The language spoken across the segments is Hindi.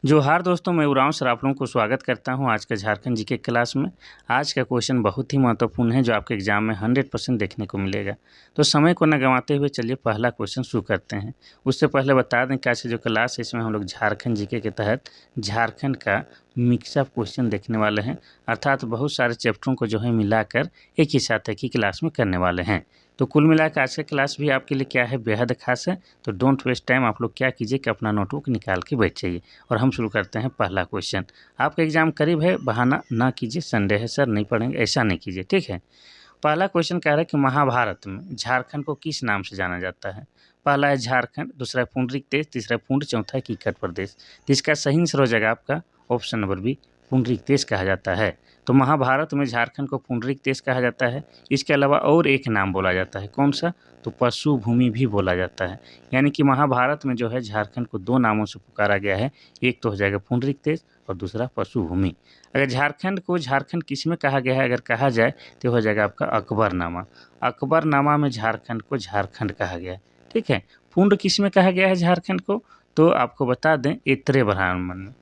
जोहार दोस्तों, मैं उरांव सर आप लोगों को स्वागत करता हूं आज का झारखंड जीके क्लास में। आज का क्वेश्चन बहुत ही महत्वपूर्ण है जो आपके एग्जाम में 100% देखने को मिलेगा। तो समय को न गंवाते हुए चलिए पहला क्वेश्चन शुरू करते हैं। उससे पहले बता दें कि आज की जो क्लास है इसमें हम लोग झारखंड जीके के तहत झारखंड का मिक्सअप क्वेश्चन देखने वाले हैं, अर्थात बहुत सारे चैप्टरों को जो है मिलाकर एक ही साथ एक ही क्लास में करने वाले हैं। तो कुल मिलाकर आज का क्लास भी आपके लिए क्या है, बेहद खास है। तो डोंट वेस्ट टाइम, आप लोग क्या कीजिए कि अपना नोटबुक निकाल के बैठ जाइए और हम शुरू करते हैं पहला क्वेश्चन। आपका एग्जाम करीब है, बहाना ना कीजिए, संडे है सर नहीं पढ़ेंगे, ऐसा नहीं कीजिए, ठीक है। पहला क्वेश्चन कह रहा है कि महाभारत में झारखंड को किस नाम से जाना जाता है। पहला है झारखंड, दूसरा है पुंडरीक देश, तीसरा है पुंड, चौथा है कीकट प्रदेश। तो इसका सही आंसर हो जाएगा आपका ऑप्शन नंबर बी, पुंडरीक देश कहा जाता है। तो महाभारत में झारखंड को पुंडरीक देश कहा जाता है। इसके अलावा और एक नाम बोला जाता है, कौन सा, तो पशु भूमि भी बोला जाता है। यानी कि महाभारत में जो है झारखंड को दो नामों से पुकारा गया है, एक तो हो जाएगा पुंडरीक देश और दूसरा पशु भूमि। अगर झारखंड को झारखंड किस में कहा गया है अगर कहा जाए तो हो जाएगा आपका अकबरनामा। अकबरनामा में झारखंड को झारखंड कहा गया है, ठीक है। पुंड किस में कहा गया है झारखंड को, तो आपको बता दें एतरे ब्राह्मण में।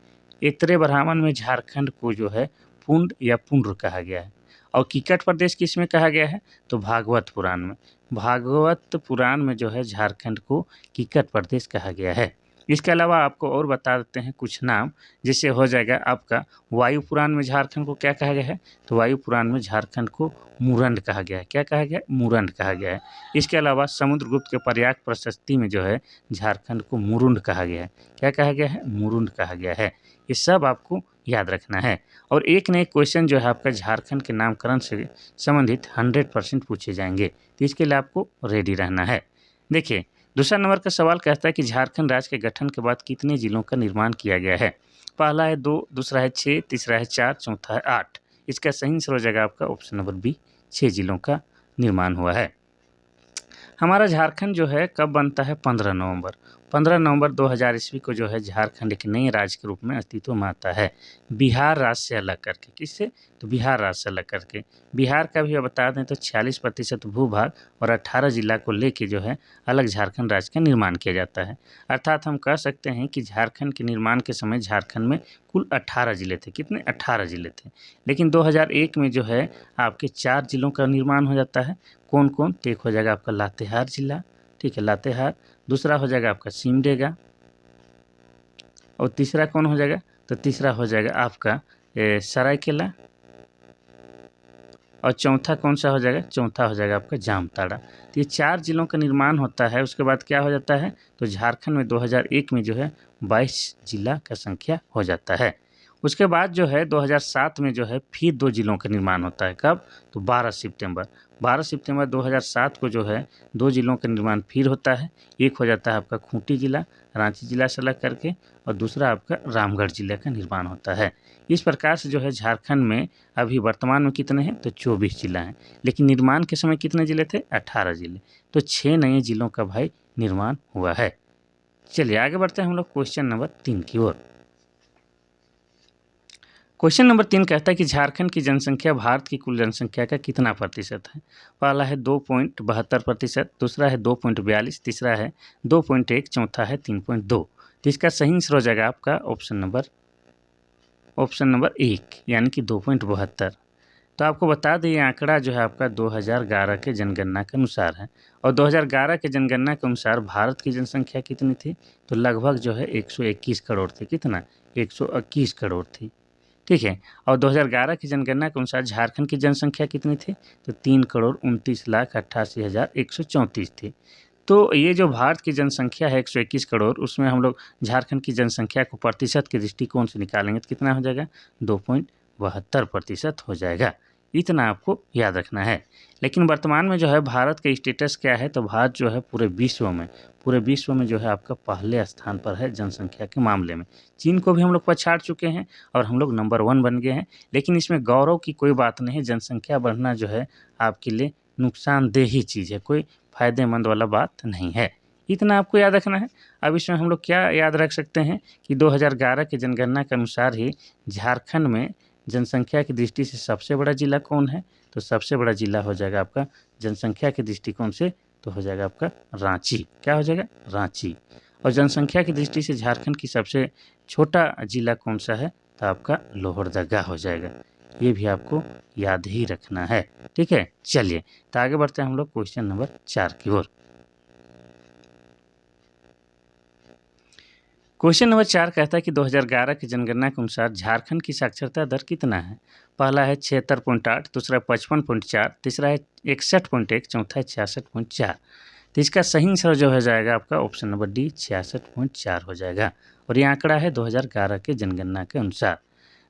एतरे ब्राह्मण में झारखंड को जो है पुंड या पुंड्र कहा गया है। और कीकट प्रदेश किस में कहा गया है, तो भागवत पुराण में। भागवत पुराण में जो है झारखंड को कीकट प्रदेश कहा गया है। इसके अलावा आपको और बता देते हैं कुछ नाम, जिससे हो जाएगा आपका वायु पुराण में झारखंड को क्या कहा गया है, तो वायु पुराण में झारखंड को मुरंड कहा गया है। क्या कहा गया है, मुरंड कहा गया है। इसके अलावा समुद्रगुप्त के प्रयाग प्रशस्ति में जो है झारखंड को मुरुंड कहा गया है। क्या कहा गया है, मुरुंड कहा गया है। ये सब आपको याद रखना है। और एक न एक क्वेश्चन जो है आपका झारखंड के नामकरण से संबंधित 100% पूछे जाएंगे, तो इसके लिए आपको रेडी रहना है। देखिए, दूसरा नंबर का सवाल कहता है कि झारखंड राज्य के गठन के बाद कितने जिलों का निर्माण किया गया है। पहला है 2, दूसरा है 6, तीसरा है 4, चौथा है 8। इसका सही आंसर हो जाएगा आपका ऑप्शन नंबर बी, 6 जिलों का निर्माण हुआ है। हमारा झारखंड जो है कब बनता है, 15 नवंबर। 15 नवंबर 2000 ईस्वी को जो है झारखंड एक नए राज्य के रूप में अस्तित्व में आता है, बिहार राज्य से अलग करके। किससे, तो बिहार राज्य से अलग करके। बिहार का भी बता दें तो 46% भूभाग और 18 जिला को लेके जो है अलग झारखंड राज्य का निर्माण किया जाता है। अर्थात हम कह सकते हैं कि झारखंड के निर्माण के समय झारखंड में कुल 18 जिले थे। कितने, 18 जिले थे। लेकिन 2001 में जो है आपके 4 जिलों का निर्माण हो जाता है। कौन कौन, तो एक हो जाएगा आपका लातेहार जिला, ठीक है, लातेहार। दूसरा हो जाएगा आपका सिमडेगा। और तीसरा कौन हो जाएगा, तो तीसरा हो जाएगा आपका सरायकेला। और चौथा कौन सा हो जाएगा, चौथा हो जाएगा आपका जामताड़ा। तो ये 4 जिलों का निर्माण होता है। उसके बाद क्या हो जाता है, तो झारखंड में 2001 में जो है 22 जिला का संख्या हो जाता है। उसके बाद जो है 2007 में जो है फिर 2 जिलों का निर्माण होता है। कब, तो 12 सितंबर 2007 को जो है 2 जिलों का निर्माण फिर होता है। एक हो जाता है आपका खूंटी जिला, रांची जिला से अलग करके, और दूसरा आपका रामगढ़ जिले का निर्माण होता है। इस प्रकार से जो है झारखंड में अभी वर्तमान में कितने हैं, तो 24 जिला हैं। लेकिन निर्माण के समय कितने जिले थे, 18 जिले। तो 6 नए जिलों का भाई निर्माण हुआ है। चलिए आगे बढ़ते हैं हम लोग क्वेश्चन नंबर 3 की ओर। क्वेश्चन नंबर 3 कहता है कि झारखंड की जनसंख्या भारत की कुल जनसंख्या का कितना प्रतिशत है। पहला है 2.72%, दूसरा है 2.42, तीसरा है 2.1, चौथा है 3.2। तो इसका सही आंसर हो जाएगा आपका ऑप्शन नंबर 1 यानी कि 2.72। तो आपको बता दें ये आंकड़ा जो है आपका 2011 के जनगणना के अनुसार है। और 2011 के जनगणना के अनुसार भारत की जनसंख्या कितनी थी, तो लगभग जो है 121 करोड़ थी। कितना, 121 करोड़ थी, ठीक है। और 2011 की जनगणना के अनुसार झारखंड की जनसंख्या कितनी थी, तो 3,29,88,134 थी। तो ये जो भारत की जनसंख्या है 121 करोड़, उसमें हम लोग झारखंड की जनसंख्या को प्रतिशत के दृष्टिकोण से निकालेंगे तो कितना हो जाएगा, 2.72% हो जाएगा। इतना आपको याद रखना है। लेकिन वर्तमान में जो है भारत का स्टेटस क्या है, तो भारत जो है पूरे विश्व में जो है आपका पहले स्थान पर है जनसंख्या के मामले में। चीन को भी हम लोग पछाड़ चुके हैं और हम लोग नंबर 1 बन गए हैं। लेकिन इसमें गौरव की कोई बात नहीं है। जनसंख्या बढ़ना जो है आपके लिए नुकसानदेह ही चीज़ है, कोई फ़ायदेमंद वाला बात नहीं है। इतना आपको याद रखना है। अब इसमें हम लोग क्या याद रख सकते हैं कि 2011 की जनगणना के अनुसार ही झारखंड में जनसंख्या की दृष्टि से सबसे बड़ा जिला कौन है, तो सबसे बड़ा जिला हो जाएगा आपका जनसंख्या के दृष्टिकोण से, तो हो जाएगा आपका रांची। क्या हो जाएगा, रांची। और जनसंख्या की दृष्टि से झारखंड की सबसे छोटा जिला कौन सा है, तो आपका लोहरदगा हो जाएगा। ये भी आपको याद ही रखना है, ठीक है। चलिए तो आगे बढ़ते हैं हम लोग क्वेश्चन नंबर 4 की ओर। क्वेश्चन नंबर 4 कहता है कि 2011 की जनगणना के अनुसार झारखंड की साक्षरता दर कितना है। पहला है 76.8, दूसरा 55.4, तीसरा है 61.1, चौथा है 66.4। तो इसका सही आंसर जो हो जाएगा आपका ऑप्शन नंबर डी 66.4 हो जाएगा। और ये आंकड़ा है 2011 के जनगणना के अनुसार।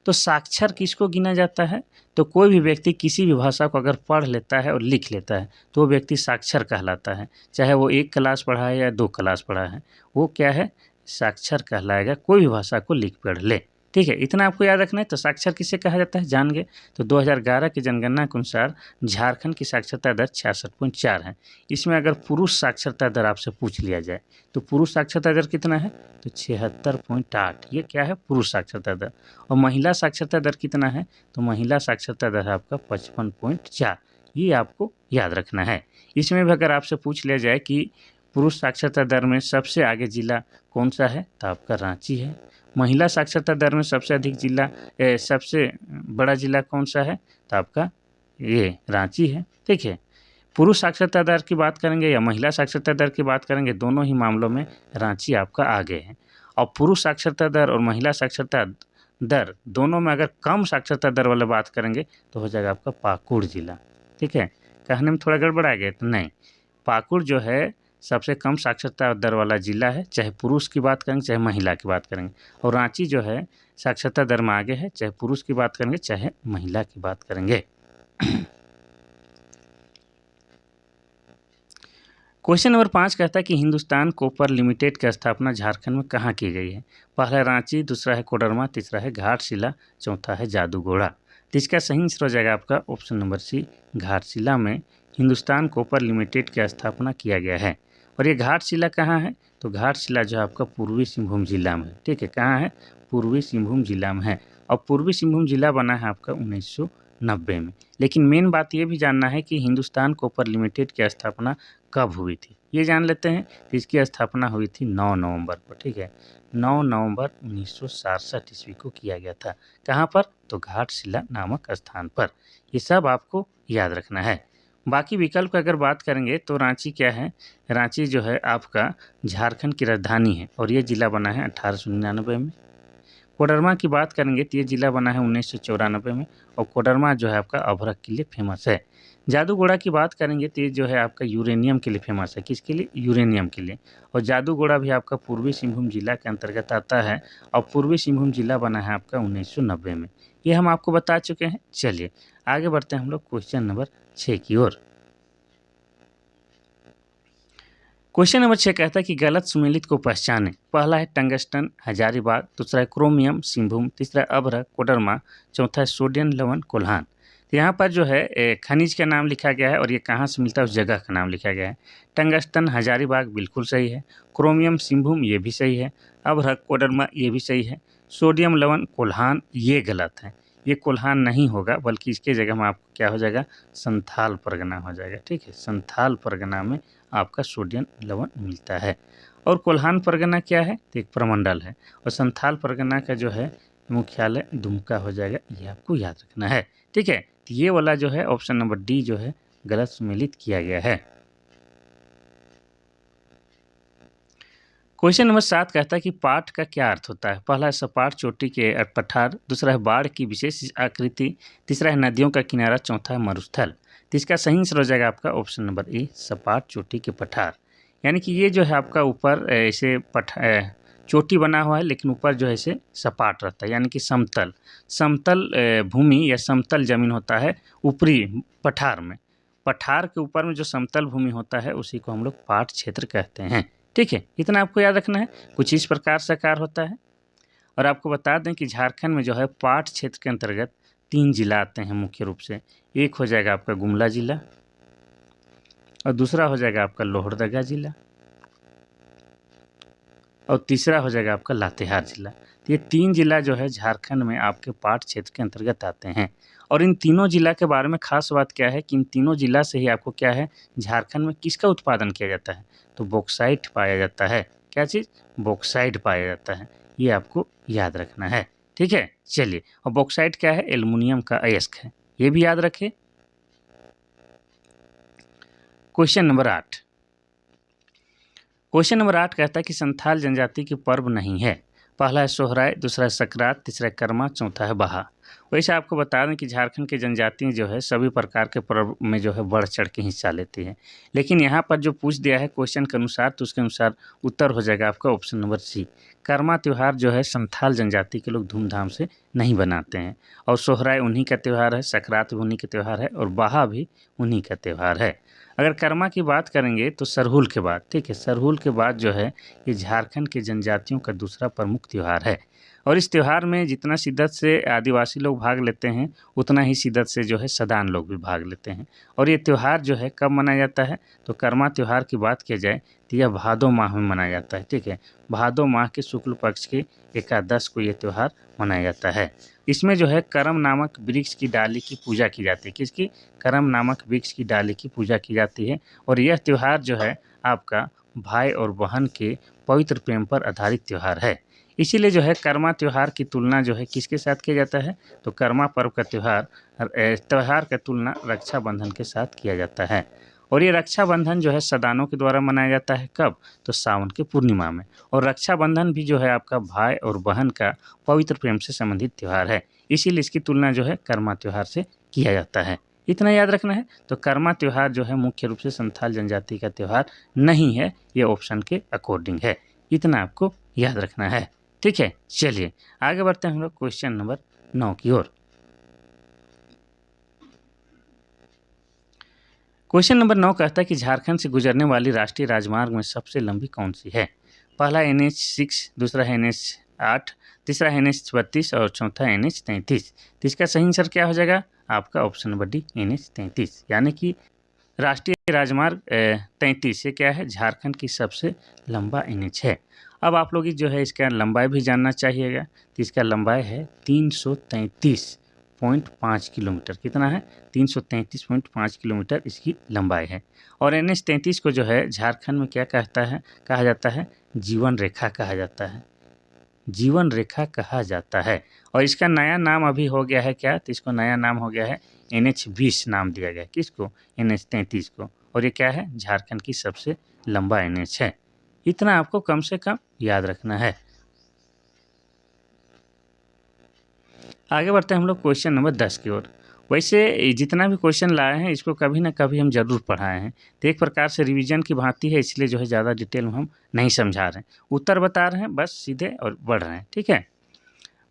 तो साक्षर किसको गिना जाता है, तो कोई भी व्यक्ति किसी भी भाषा को अगर पढ़ लेता है और लिख लेता है तो वो व्यक्ति साक्षर कहलाता है। चाहे वो 1 क्लास पढ़ा है या 2 क्लास पढ़ा है, वो क्या है, साक्षर कहलाएगा, कोई भी भाषा को लिख पढ़ ले। ठीक है, इतना आपको याद रखना है। तो साक्षर किसे कहा जाता है जान गए। तो 2011 की जनगणना के अनुसार झारखंड की साक्षरता दर 66.4 है। इसमें अगर पुरुष साक्षरता दर आपसे पूछ लिया जाए तो पुरुष साक्षरता दर कितना है, तो 76.8, ये क्या है, पुरुष साक्षरता दर। और महिला साक्षरता दर कितना है, तो महिला साक्षरता दर है आपका 55.4, ये आपको याद रखना है। इसमें भी अगर आपसे पूछ लिया जाए कि पुरुष साक्षरता दर में सबसे आगे जिला कौन सा है, तो आपका रांची है। महिला साक्षरता दर में सबसे अधिक जिला सबसे बड़ा जिला कौन सा है, तो आपका ये रांची है। ठीक है, पुरुष साक्षरता दर की बात करेंगे या महिला साक्षरता दर की बात करेंगे, दोनों ही मामलों में रांची आपका आगे है। और पुरुष साक्षरता दर और महिला साक्षरता दर दोनों में अगर कम साक्षरता दर वाला बात करेंगे तो हो जाएगा आपका पाकुड़ जिला। ठीक है, कहने में थोड़ा गड़बड़ आ गया, तो नहीं, पाकुड़ जो है सबसे कम साक्षरता दर वाला जिला है, चाहे पुरुष की बात करेंगे चाहे महिला की बात करेंगे। और रांची जो है साक्षरता दर में आगे है, चाहे पुरुष की बात करेंगे चाहे महिला की बात करेंगे। क्वेश्चन नंबर 5 कहता है कि हिंदुस्तान कॉपर लिमिटेड की स्थापना झारखंड में कहाँ की गई है। पहला है रांची, दूसरा है कोडरमा, तीसरा है घाटशिला, चौथा है जादूगोड़ा। तो इसका सही आंसर हो जाएगा आपका ऑप्शन नंबर सी, घाटशिला में हिंदुस्तान कॉपर लिमिटेड की स्थापना किया गया है। और ये घाटशिला कहाँ है, तो घाटशिला जो है आपका पूर्वी सिंहभूम जिला में है। ठीक है, कहाँ है, पूर्वी सिंहभूम जिला में है। और पूर्वी सिंहभूम जिला बना है आपका 1990 में। लेकिन मेन बात ये भी जानना है कि हिंदुस्तान कॉपर लिमिटेड की स्थापना कब हुई थी, ये जान लेते हैं। तो इसकी स्थापना हुई थी 9 नवंबर को। ठीक है, 9 नवंबर 1967 ईस्वी को किया गया था। कहाँ पर, तो घाटशिला नामक स्थान पर। ये सब आपको याद रखना है। बाकी विकल्प की अगर बात करेंगे तो रांची क्या है, रांची जो है आपका झारखंड की राजधानी है और ये जिला बना है 1899 में। कोडरमा की बात करेंगे तो ये जिला बना है 1994 में। और कोडरमा जो है आपका अभ्रक के लिए फेमस है। जादूगोड़ा की बात करेंगे तो ये जो है आपका यूरेनियम के लिए फेमस है। किसके लिए, यूरेनियम के लिए। और जादूगोड़ा भी आपका पूर्वी सिंहभूम जिला के अंतर्गत आता है। और पूर्वी सिंहभूम जिला बना है आपका 1990 में। ये हम आपको बता चुके हैं। चलिए आगे बढ़ते हैं हम लोग क्वेश्चन नंबर 6 की ओर। क्वेश्चन नंबर 6 कहता है कि गलत सुमेलित को पहचानें। पहला है टंगस्टन हजारीबाग, दूसरा है क्रोमियम सिंहभूम, तीसरा है अभ्रक कोडरमा, चौथा है सोडियम लवण कोल्हान। तो यहाँ पर जो है खनिज का नाम लिखा गया है और ये कहाँ से मिलता है उस जगह का नाम लिखा गया है। टंगस्टन हजारीबाग बिल्कुल सही है, क्रोमियम सिंहभूम ये भी सही है, अभ्रक कोडरमा ये भी सही है, सोडियम लवण कोल्हान ये गलत है। ये कोल्हान नहीं होगा, बल्कि इसके जगह में आपको क्या हो जाएगा, संथाल परगना हो जाएगा। ठीक है, संथाल परगना में आपका सोडियम लवण मिलता है। और कोल्हान परगना क्या है, तो एक प्रमंडल है। और संथाल परगना का जो है मुख्यालय दुमका हो जाएगा, ये आपको याद रखना है। ठीक है, तो ये वाला जो है ऑप्शन नंबर डी जो है गलत सुमेलित किया गया है। क्वेश्चन नंबर 7 कहता है कि पाठ का क्या अर्थ होता है। पहला है सपाट चोटी के पठार, दूसरा है बाढ़ की विशेष आकृति, तीसरा है नदियों का किनारा, चौथा है मरुस्थल। तो इसका सही आंसर हो जाएगा आपका ऑप्शन नंबर ए, सपाट चोटी के पठार। यानी कि ये जो है आपका ऊपर ऐसे चोटी बना हुआ है, लेकिन ऊपर जो है ऐसे सपाट रहता है, यानी कि समतल समतल भूमि या समतल जमीन होता है ऊपरी पठार में। पठार के ऊपर में जो समतल भूमि होता है उसी को हम लोग पाट क्षेत्र कहते हैं। ठीक है, इतना आपको याद रखना है। कुछ इस प्रकार से आकार होता है। और आपको बता दें कि झारखंड में जो है पाट क्षेत्र के अंतर्गत 3 जिला आते हैं मुख्य रूप से। एक हो जाएगा आपका गुमला जिला, और दूसरा हो जाएगा आपका लोहरदगा जिला, और तीसरा हो जाएगा आपका लातेहार जिला। तो ये 3 जिला जो है झारखंड में आपके पाट क्षेत्र के अंतर्गत आते हैं। और इन तीनों जिला के बारे में खास बात क्या है कि इन तीनों जिला से ही आपको क्या है, झारखंड में किसका उत्पादन किया जाता है, तो बॉक्साइट पाया जाता है। क्या चीज़? बॉक्साइट पाया जाता है। ये आपको याद रखना है। ठीक है, चलिए। और बॉक्साइट क्या है? एल्युमिनियम का अयस्क है, ये भी याद रखें। Question number 8। क्वेश्चन नंबर 8 कहता है कि संथाल जनजाति के पर्व नहीं है। पहला है सोहराय, दूसरा है सकरात, तीसरा है कर्मा, चौथा है बहा। वैसे आपको बता दें कि झारखंड की जनजाति जो है सभी प्रकार के पर्व में जो है बढ़ चढ़ के हिस्सा लेती है, लेकिन यहाँ पर जो पूछ दिया है क्वेश्चन के अनुसार, तो उसके अनुसार उत्तर हो जाएगा आपका ऑप्शन नंबर सी। कर्मा त्यौहार जो है संथाल जनजाति के लोग धूमधाम से नहीं बनाते हैं, और सोहराय उन्हीं का त्यौहार है, सकरात भी उन्हीं का त्यौहार है, और बहा भी उन्हीं का त्यौहार है। अगर कर्मा की बात करेंगे तो सरहुल के बाद, ठीक है, सरहुल के बाद जो है ये झारखंड के जनजातियों का दूसरा प्रमुख त्यौहार है। और इस त्यौहार में जितना शिद्दत से आदिवासी लोग भाग लेते हैं, उतना ही शिद्दत से जो है सदान लोग भी भाग लेते हैं। और ये त्यौहार जो है कब मनाया जाता है? तो कर्मा त्यौहार की बात की जाए तो यह भादो माह में मनाया जाता है। ठीक है, भादो माह के शुक्ल पक्ष के एकादश को ये त्यौहार मनाया जाता है। इसमें जो है करम नामक वृक्ष की डाली की पूजा की जाती है। किसकी? करम नामक वृक्ष की डाली की पूजा की जाती है। और यह त्यौहार जो है आपका भाई और बहन के पवित्र प्रेम पर आधारित त्यौहार है। इसीलिए जो है कर्मा त्यौहार की तुलना जो है किसके साथ किया जाता है? तो कर्मा पर्व का त्यौहार का तुलना रक्षाबंधन के साथ किया जाता है। और ये रक्षाबंधन जो है सदानों के द्वारा मनाया जाता है। कब? तो सावन के पूर्णिमा में। और रक्षाबंधन भी जो है आपका भाई और बहन का पवित्र प्रेम से संबंधित त्यौहार है, इसीलिए इसकी तुलना जो है कर्मा त्यौहार से किया जाता है। इतना याद रखना है। तो कर्मा त्यौहार जो है मुख्य रूप से संथाल जनजाति का त्यौहार नहीं है, ये ऑप्शन के अकॉर्डिंग है। इतना आपको याद रखना है। ठीक है, चलिए आगे बढ़ते हैं हम लोग क्वेश्चन नंबर 9 की ओर। क्वेश्चन नंबर 9 कहता है कि झारखंड से गुजरने वाली राष्ट्रीय राजमार्ग में सबसे लंबी कौन सी है? पहला NH6, दूसरा है NH8, तीसरा है NH32 और चौथा NH33। तो इसका सही आंसर क्या हो जाएगा? आपका ऑप्शन नंबर डी NH33, यानी कि राष्ट्रीय राजमार्ग 33 ये क्या है? झारखंड की सबसे लंबा NH है। अब आप लोग जो है इसका लंबाई भी जानना चाहिएगा। तो इसका लंबाई है 333.5 किलोमीटर। कितना है? 333.5 किलोमीटर इसकी लंबाई है। और NH33 को जो है झारखंड में क्या कहा जाता है? जीवन रेखा कहा जाता है। जीवन रेखा कहा जाता है। और इसका नया नाम अभी हो गया है क्या? तो इसको नया नाम हो गया है NH20 नाम दिया गया। किसको? NH33 को। और ये क्या है? झारखंड की सबसे लंबा NH है। इतना आपको कम से कम याद रखना है। आगे बढ़ते हैं हम लोग क्वेश्चन नंबर 10 की ओर। वैसे जितना भी क्वेश्चन लाए हैं इसको कभी ना कभी हम जरूर पढ़ाए हैं, तो एक प्रकार से रिवीजन की भांति है, इसलिए जो है ज़्यादा डिटेल में हम नहीं समझा रहे हैं, उत्तर बता रहे हैं बस सीधे और बढ़ रहे हैं। ठीक है,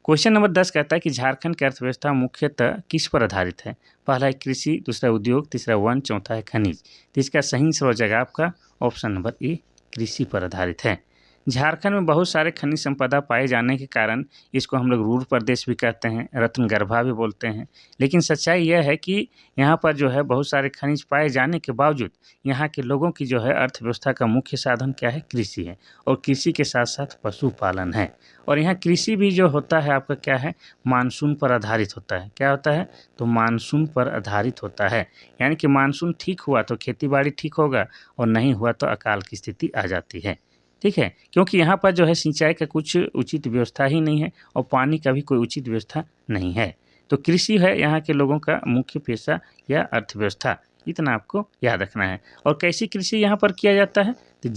क्वेश्चन नंबर 10 कहता है कि झारखंड की अर्थव्यवस्था मुख्यतः किस पर आधारित है? पहला है कृषि, दूसरा उद्योग, तीसरा वन, चौथा है खनिज। तो इसका सही आंसर हो जाएगा आपका ऑप्शन नंबर ए, कृषि पर आधारित है। झारखंड में बहुत सारे खनिज संपदा पाए जाने के कारण इसको हम लोग रूर प्रदेश भी कहते हैं, रत्नगर्भा भी बोलते हैं। लेकिन सच्चाई यह है कि यहाँ पर जो है बहुत सारे खनिज पाए जाने के बावजूद यहाँ के लोगों की जो है अर्थव्यवस्था का मुख्य साधन क्या है? कृषि है। और कृषि के साथ साथ पशुपालन है। और यहाँ कृषि भी जो होता है आपका क्या है? मानसून पर आधारित होता है। क्या होता है? तो मानसून पर आधारित होता है। यानी कि मानसून ठीक हुआ तो खेती बाड़ी ठीक होगा, और नहीं हुआ तो अकाल की स्थिति आ जाती है। ठीक है, क्योंकि यहाँ पर जो है सिंचाई का कुछ उचित व्यवस्था ही नहीं है, और पानी का भी कोई उचित व्यवस्था नहीं है। तो कृषि है यहाँ के लोगों का मुख्य पेशा या अर्थव्यवस्था। इतना आपको याद रखना है। और कैसी कृषि यहाँ पर किया जाता है? तो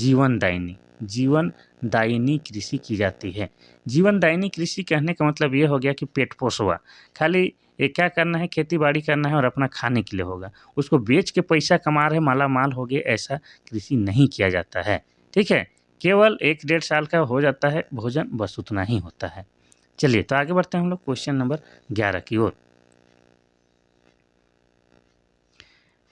जीवनदायिनी कृषि की जाती है। जीवनदायिनी कृषि कहने का मतलब ये हो गया कि पेट पोषवा, खाली ये क्या करना है? खेती बाड़ी करना है और अपना खाने के लिए होगा, उसको बेच के पैसा कमा रहे माला माल हो गए, ऐसा कृषि नहीं किया जाता है। ठीक है, केवल 1-1.5 साल का हो जाता है भोजन, बस उतना ही होता है। चलिए तो आगे बढ़ते हैं हम लोग क्वेश्चन नंबर 11 की ओर।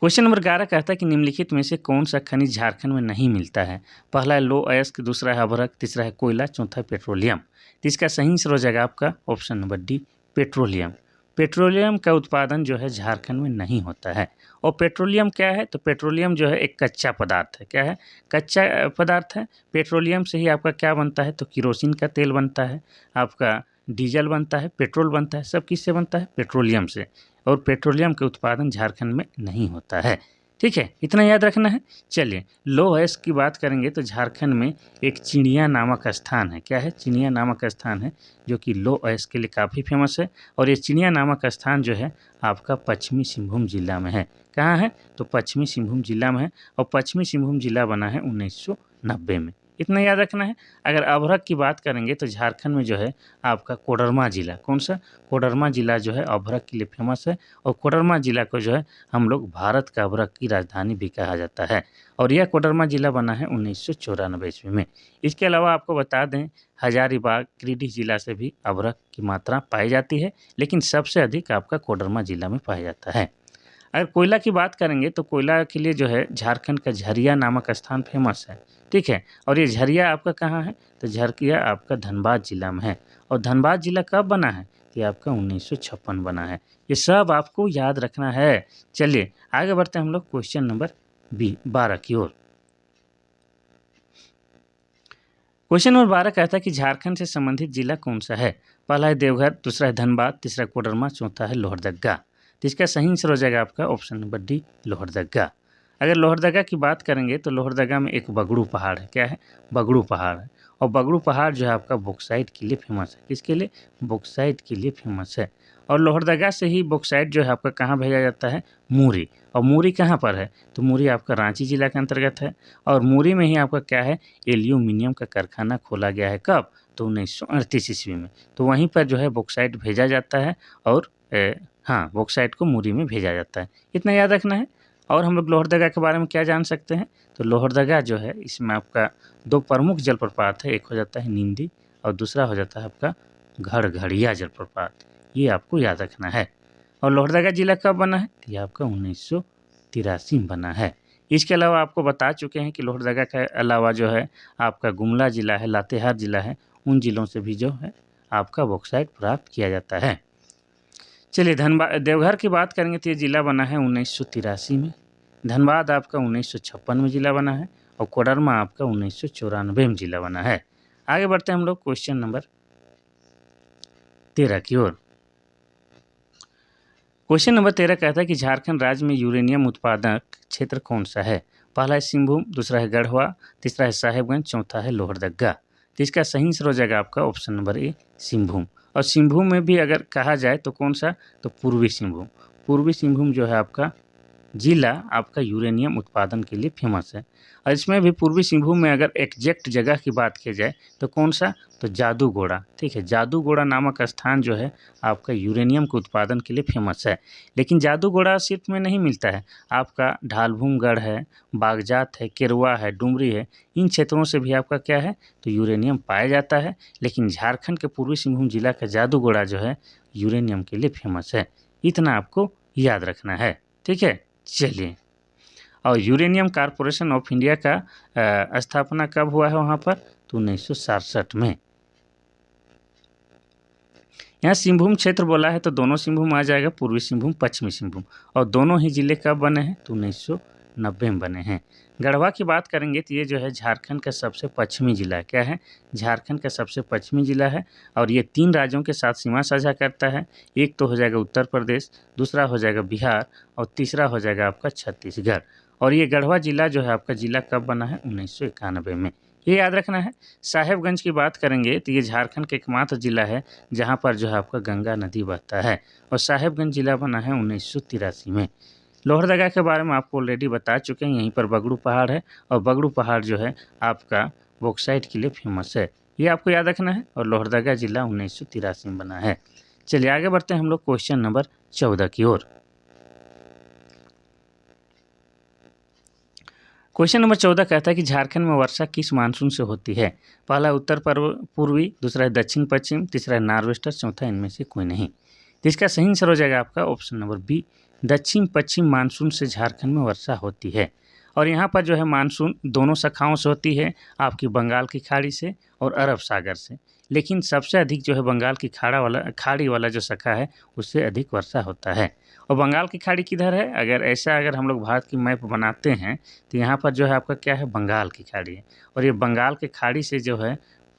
क्वेश्चन नंबर 11 कहता है कि निम्नलिखित में से कौन सा खनिज झारखंड में नहीं मिलता है? पहला है लौह अयस्क, दूसरा है अभ्रक, तीसरा है कोयला, चौथा है पेट्रोलियम। तो इसका सही आंसर हो जाएगा आपका option number D, petroleum. Petroleum का उत्पादन जो है झारखंड में नहीं होता है। और पेट्रोलियम क्या है? तो पेट्रोलियम जो है एक कच्चा पदार्थ है। क्या है? कच्चा पदार्थ है। पेट्रोलियम से ही आपका क्या बनता है? तो किरोसिन का तेल बनता है, आपका डीजल बनता है, पेट्रोल बनता है। सब किससे बनता है? पेट्रोलियम से। और पेट्रोलियम के उत्पादन झारखंड में नहीं होता है। ठीक है, इतना याद रखना है। चलिए, लो एस की बात करेंगे तो झारखंड में एक चिड़िया नामक स्थान है। क्या है? चिड़िया नामक स्थान है, जो कि लो एस के लिए काफ़ी फेमस है। और ये चिड़िया नामक स्थान जो है आपका पश्चिमी सिंहभूम जिला में है। कहाँ है? तो पश्चिमी सिंहभूम जिला में है। और पश्चिमी सिंहभूम जिला बना है 1990 में। इतना याद रखना है। अगर अभ्रक की बात करेंगे तो झारखंड में जो है आपका कोडरमा जिला, कौन सा? कोडरमा जिला जो है अभ्रक के लिए फेमस है। और कोडरमा जिला को जो है हम लोग भारत का अभ्रक की राजधानी भी कहा जाता है। और यह कोडरमा जिला बना है 1994 ईस्वी में। इसके अलावा आपको बता दें, हजारीबाग गिरिडीह जिला से भी अभ्रक की मात्रा पाई जाती है, लेकिन सबसे अधिक आपका कोडरमा जिला में पाया जाता है। अगर कोयला की बात करेंगे तो कोयला के लिए जो है झारखंड का झरिया नामक स्थान फेमस है। ठीक है, और ये झरिया आपका कहाँ है? तो झरिया आपका धनबाद जिला में है। और धनबाद जिला कब बना है? ये आपका 1956 बना है। ये सब आपको याद रखना है। चलिए आगे बढ़ते हैं हम लोग क्वेश्चन नंबर 12 की ओर। क्वेश्चन नंबर 12 कहता है कि झारखंड से संबंधित जिला कौन सा है? पहला है देवघर, दूसरा है धनबाद, तीसरा कोडरमा, चौथा है लोहरदगा। तो इसका सही आंसर हो जाएगा आपका ऑप्शन नंबर डी, लोहरदगा। अगर लोहरदगा की बात करेंगे तो लोहरदगा में एक बगड़ू पहाड़ है। क्या है? बगड़ू पहाड़ है। और बगड़ू पहाड़ जो है आपका बॉक्साइट के लिए फेमस है। किसके लिए? बॉक्साइट के लिए फेमस है। और लोहरदगा से ही बॉक्साइट जो है आपका कहाँ भेजा जाता है? मूरी। और मूरी कहाँ पर है? तो मूरी आपका रांची जिला के अंतर्गत है। और मूरी में ही आपका क्या है? एल्यूमिनियम का कारखाना खोला गया है। कब? तो 1938 ईस्वी में। तो वहीं पर जो है बॉक्साइट भेजा जाता है। और हाँ, बॉक्साइट को मूरी में भेजा जाता है। इतना याद रखना है। और हम लोग लोहरदगा के बारे में क्या जान सकते हैं? तो लोहरदगा जो है इसमें आपका 2 प्रमुख जलप्रपात है। एक हो जाता है नींदी और दूसरा हो जाता है आपका घड़घड़िया जलप्रपात। ये आपको याद रखना है। और लोहरदगा जिला कब बना है? ये आपका 1983 में बना है। इसके अलावा आपको बता चुके हैं कि लोहरदगा के अलावा जो है आपका गुमला जिला है, लातेहार जिला है, उन जिलों से भी जो है आपका बॉक्साइट प्राप्त किया जाता है। चलिए देवघर की बात करेंगे तो ये जिला बना है 1983 में। धनबाद आपका 1956 में जिला बना है। और कोडरमा आपका 1994 में जिला बना है। आगे बढ़ते हैं हम लोग क्वेश्चन नंबर 13 की ओर। क्वेश्चन नंबर 13 कहता है कि झारखंड राज्य में यूरेनियम उत्पादक क्षेत्र कौन सा है? पहला है सिंहभूम, दूसरा है गढ़वा, तीसरा है साहेबगंज, चौथा है लोहरदगा। तो इसका सही आंसर हो जाएगा आपका ऑप्शन नंबर ए, सिंहभूम। और सिंहभूम में भी अगर कहा जाए तो कौन सा? तो पूर्वी सिंहभूम। पूर्वी सिंहभूम जो है आपका जिला आपका यूरेनियम उत्पादन के लिए फेमस है। और इसमें भी पूर्वी सिंहभूम में अगर एग्जैक्ट जगह की बात की जाए तो कौन सा? तो जादूगोड़ा। ठीक है, जादूगोड़ा नामक स्थान जो है आपका यूरेनियम के उत्पादन के लिए फेमस है। लेकिन जादूगोड़ा सिर्फ में नहीं मिलता है, आपका ढालभूमगढ़ है, बागजात है, केरवा है, डुमरी है, इन क्षेत्रों से भी आपका क्या है? तो यूरेनियम पाया जाता है। लेकिन झारखंड के पूर्वी सिंहभूम जिला का जादूगोड़ा जो है यूरेनियम के लिए फेमस है। इतना आपको याद रखना है। ठीक है, चलिए। और यूरेनियम कॉर्पोरेशन ऑफ इंडिया का स्थापना कब हुआ है वहाँ पर? तो 1967 में। यहाँ सिंहभूम क्षेत्र बोला है तो दोनों सिंहभूम आ जाएगा, पूर्वी सिंहभूम, पश्चिमी सिंहभूम। और दोनों ही जिले कब बने हैं? तो 1990 में बने हैं। गढ़वा की बात करेंगे तो ये जो है झारखंड का सबसे पश्चिमी जिला है। क्या है? झारखंड का सबसे पश्चिमी जिला है। और ये 3 राज्यों के साथ सीमा साझा करता है। एक तो हो जाएगा उत्तर प्रदेश, दूसरा हो जाएगा बिहार और तीसरा हो जाएगा आपका छत्तीसगढ़। और ये गढ़वा जिला जो है आपका जिला कब बना है? 1991 में। ये याद रखना है। साहेबगंज की बात करेंगे तो ये झारखंड का एकमात्र जिला है जहाँ पर जो है आपका गंगा नदी बहता है। और साहेबगंज जिला बना है 1983 में। लोहरदगा के बारे में आपको ऑलरेडी बता चुके हैं, यहीं पर बगड़ू पहाड़ है। और बगड़ू पहाड़ जो है आपका बॉक्साइट के लिए फेमस है। ये आपको याद रखना है। और लोहरदगा जिला 1983 में बना है। चलिए आगे बढ़ते हैं हम लोग क्वेश्चन नंबर 14 की ओर। क्वेश्चन नंबर 14 कहता है कि झारखंड में वर्षा किस मानसून से होती है? पहला उत्तर पूर्वी, दूसरा है दक्षिण पश्चिम, तीसरा है नॉर्वेस्टर, चौथा इनमें से कोई नहीं। तो इसका सही आंसर हो जाएगा आपका ऑप्शन नंबर बी, दक्षिण पश्चिम मानसून से झारखंड में वर्षा होती है। और यहाँ पर जो है मानसून दोनों शाखाओं से होती है, आपकी बंगाल की खाड़ी से और अरब सागर से। लेकिन सबसे अधिक जो है बंगाल की खाड़ी वाला जो शाखा है उससे अधिक वर्षा होता है। और बंगाल की खाड़ी किधर है? अगर हम लोग भारत की मैप बनाते हैं तो यहाँ पर जो है आपका क्या है? बंगाल की खाड़ी है। और ये बंगाल की खाड़ी से जो है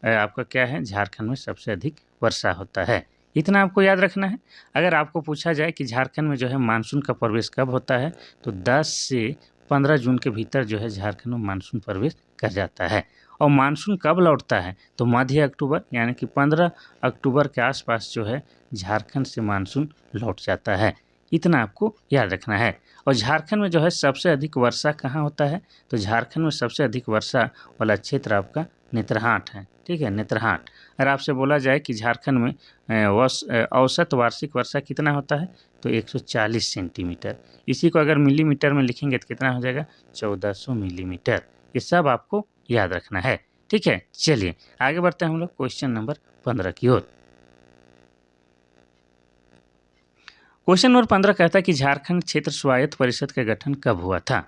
आपका क्या है? झारखंड में सबसे अधिक वर्षा होता है। इतना आपको याद रखना है। अगर आपको पूछा जाए कि झारखंड में जो है मानसून का प्रवेश कब होता है तो 10 से 15 जून के भीतर जो है झारखंड में मानसून प्रवेश कर जाता है। और मानसून कब लौटता है, तो मध्य अक्टूबर यानी कि 15 अक्टूबर के आसपास जो है झारखंड से मानसून लौट जाता है। इतना आपको याद रखना है। और झारखंड में जो है सबसे अधिक वर्षा कहाँ होता है, तो झारखंड में सबसे अधिक वर्षा वाला क्षेत्र आपका नेत्रहाट है। ठीक है, नेत्रहाट। अगर आपसे बोला जाए कि झारखंड में औसत वार्षिक वर्षा कितना होता है, तो 140 सेंटीमीटर। इसी को अगर मिलीमीटर में लिखेंगे तो कितना हो जाएगा, 1400 मिलीमीटर। ये सब आपको याद रखना है। ठीक है, चलिए आगे बढ़ते हैं हम लोग क्वेश्चन नंबर 15 की ओर। क्वेश्चन नंबर 15 कहता है कि झारखंड क्षेत्र स्वायत्त परिषद का गठन कब हुआ था।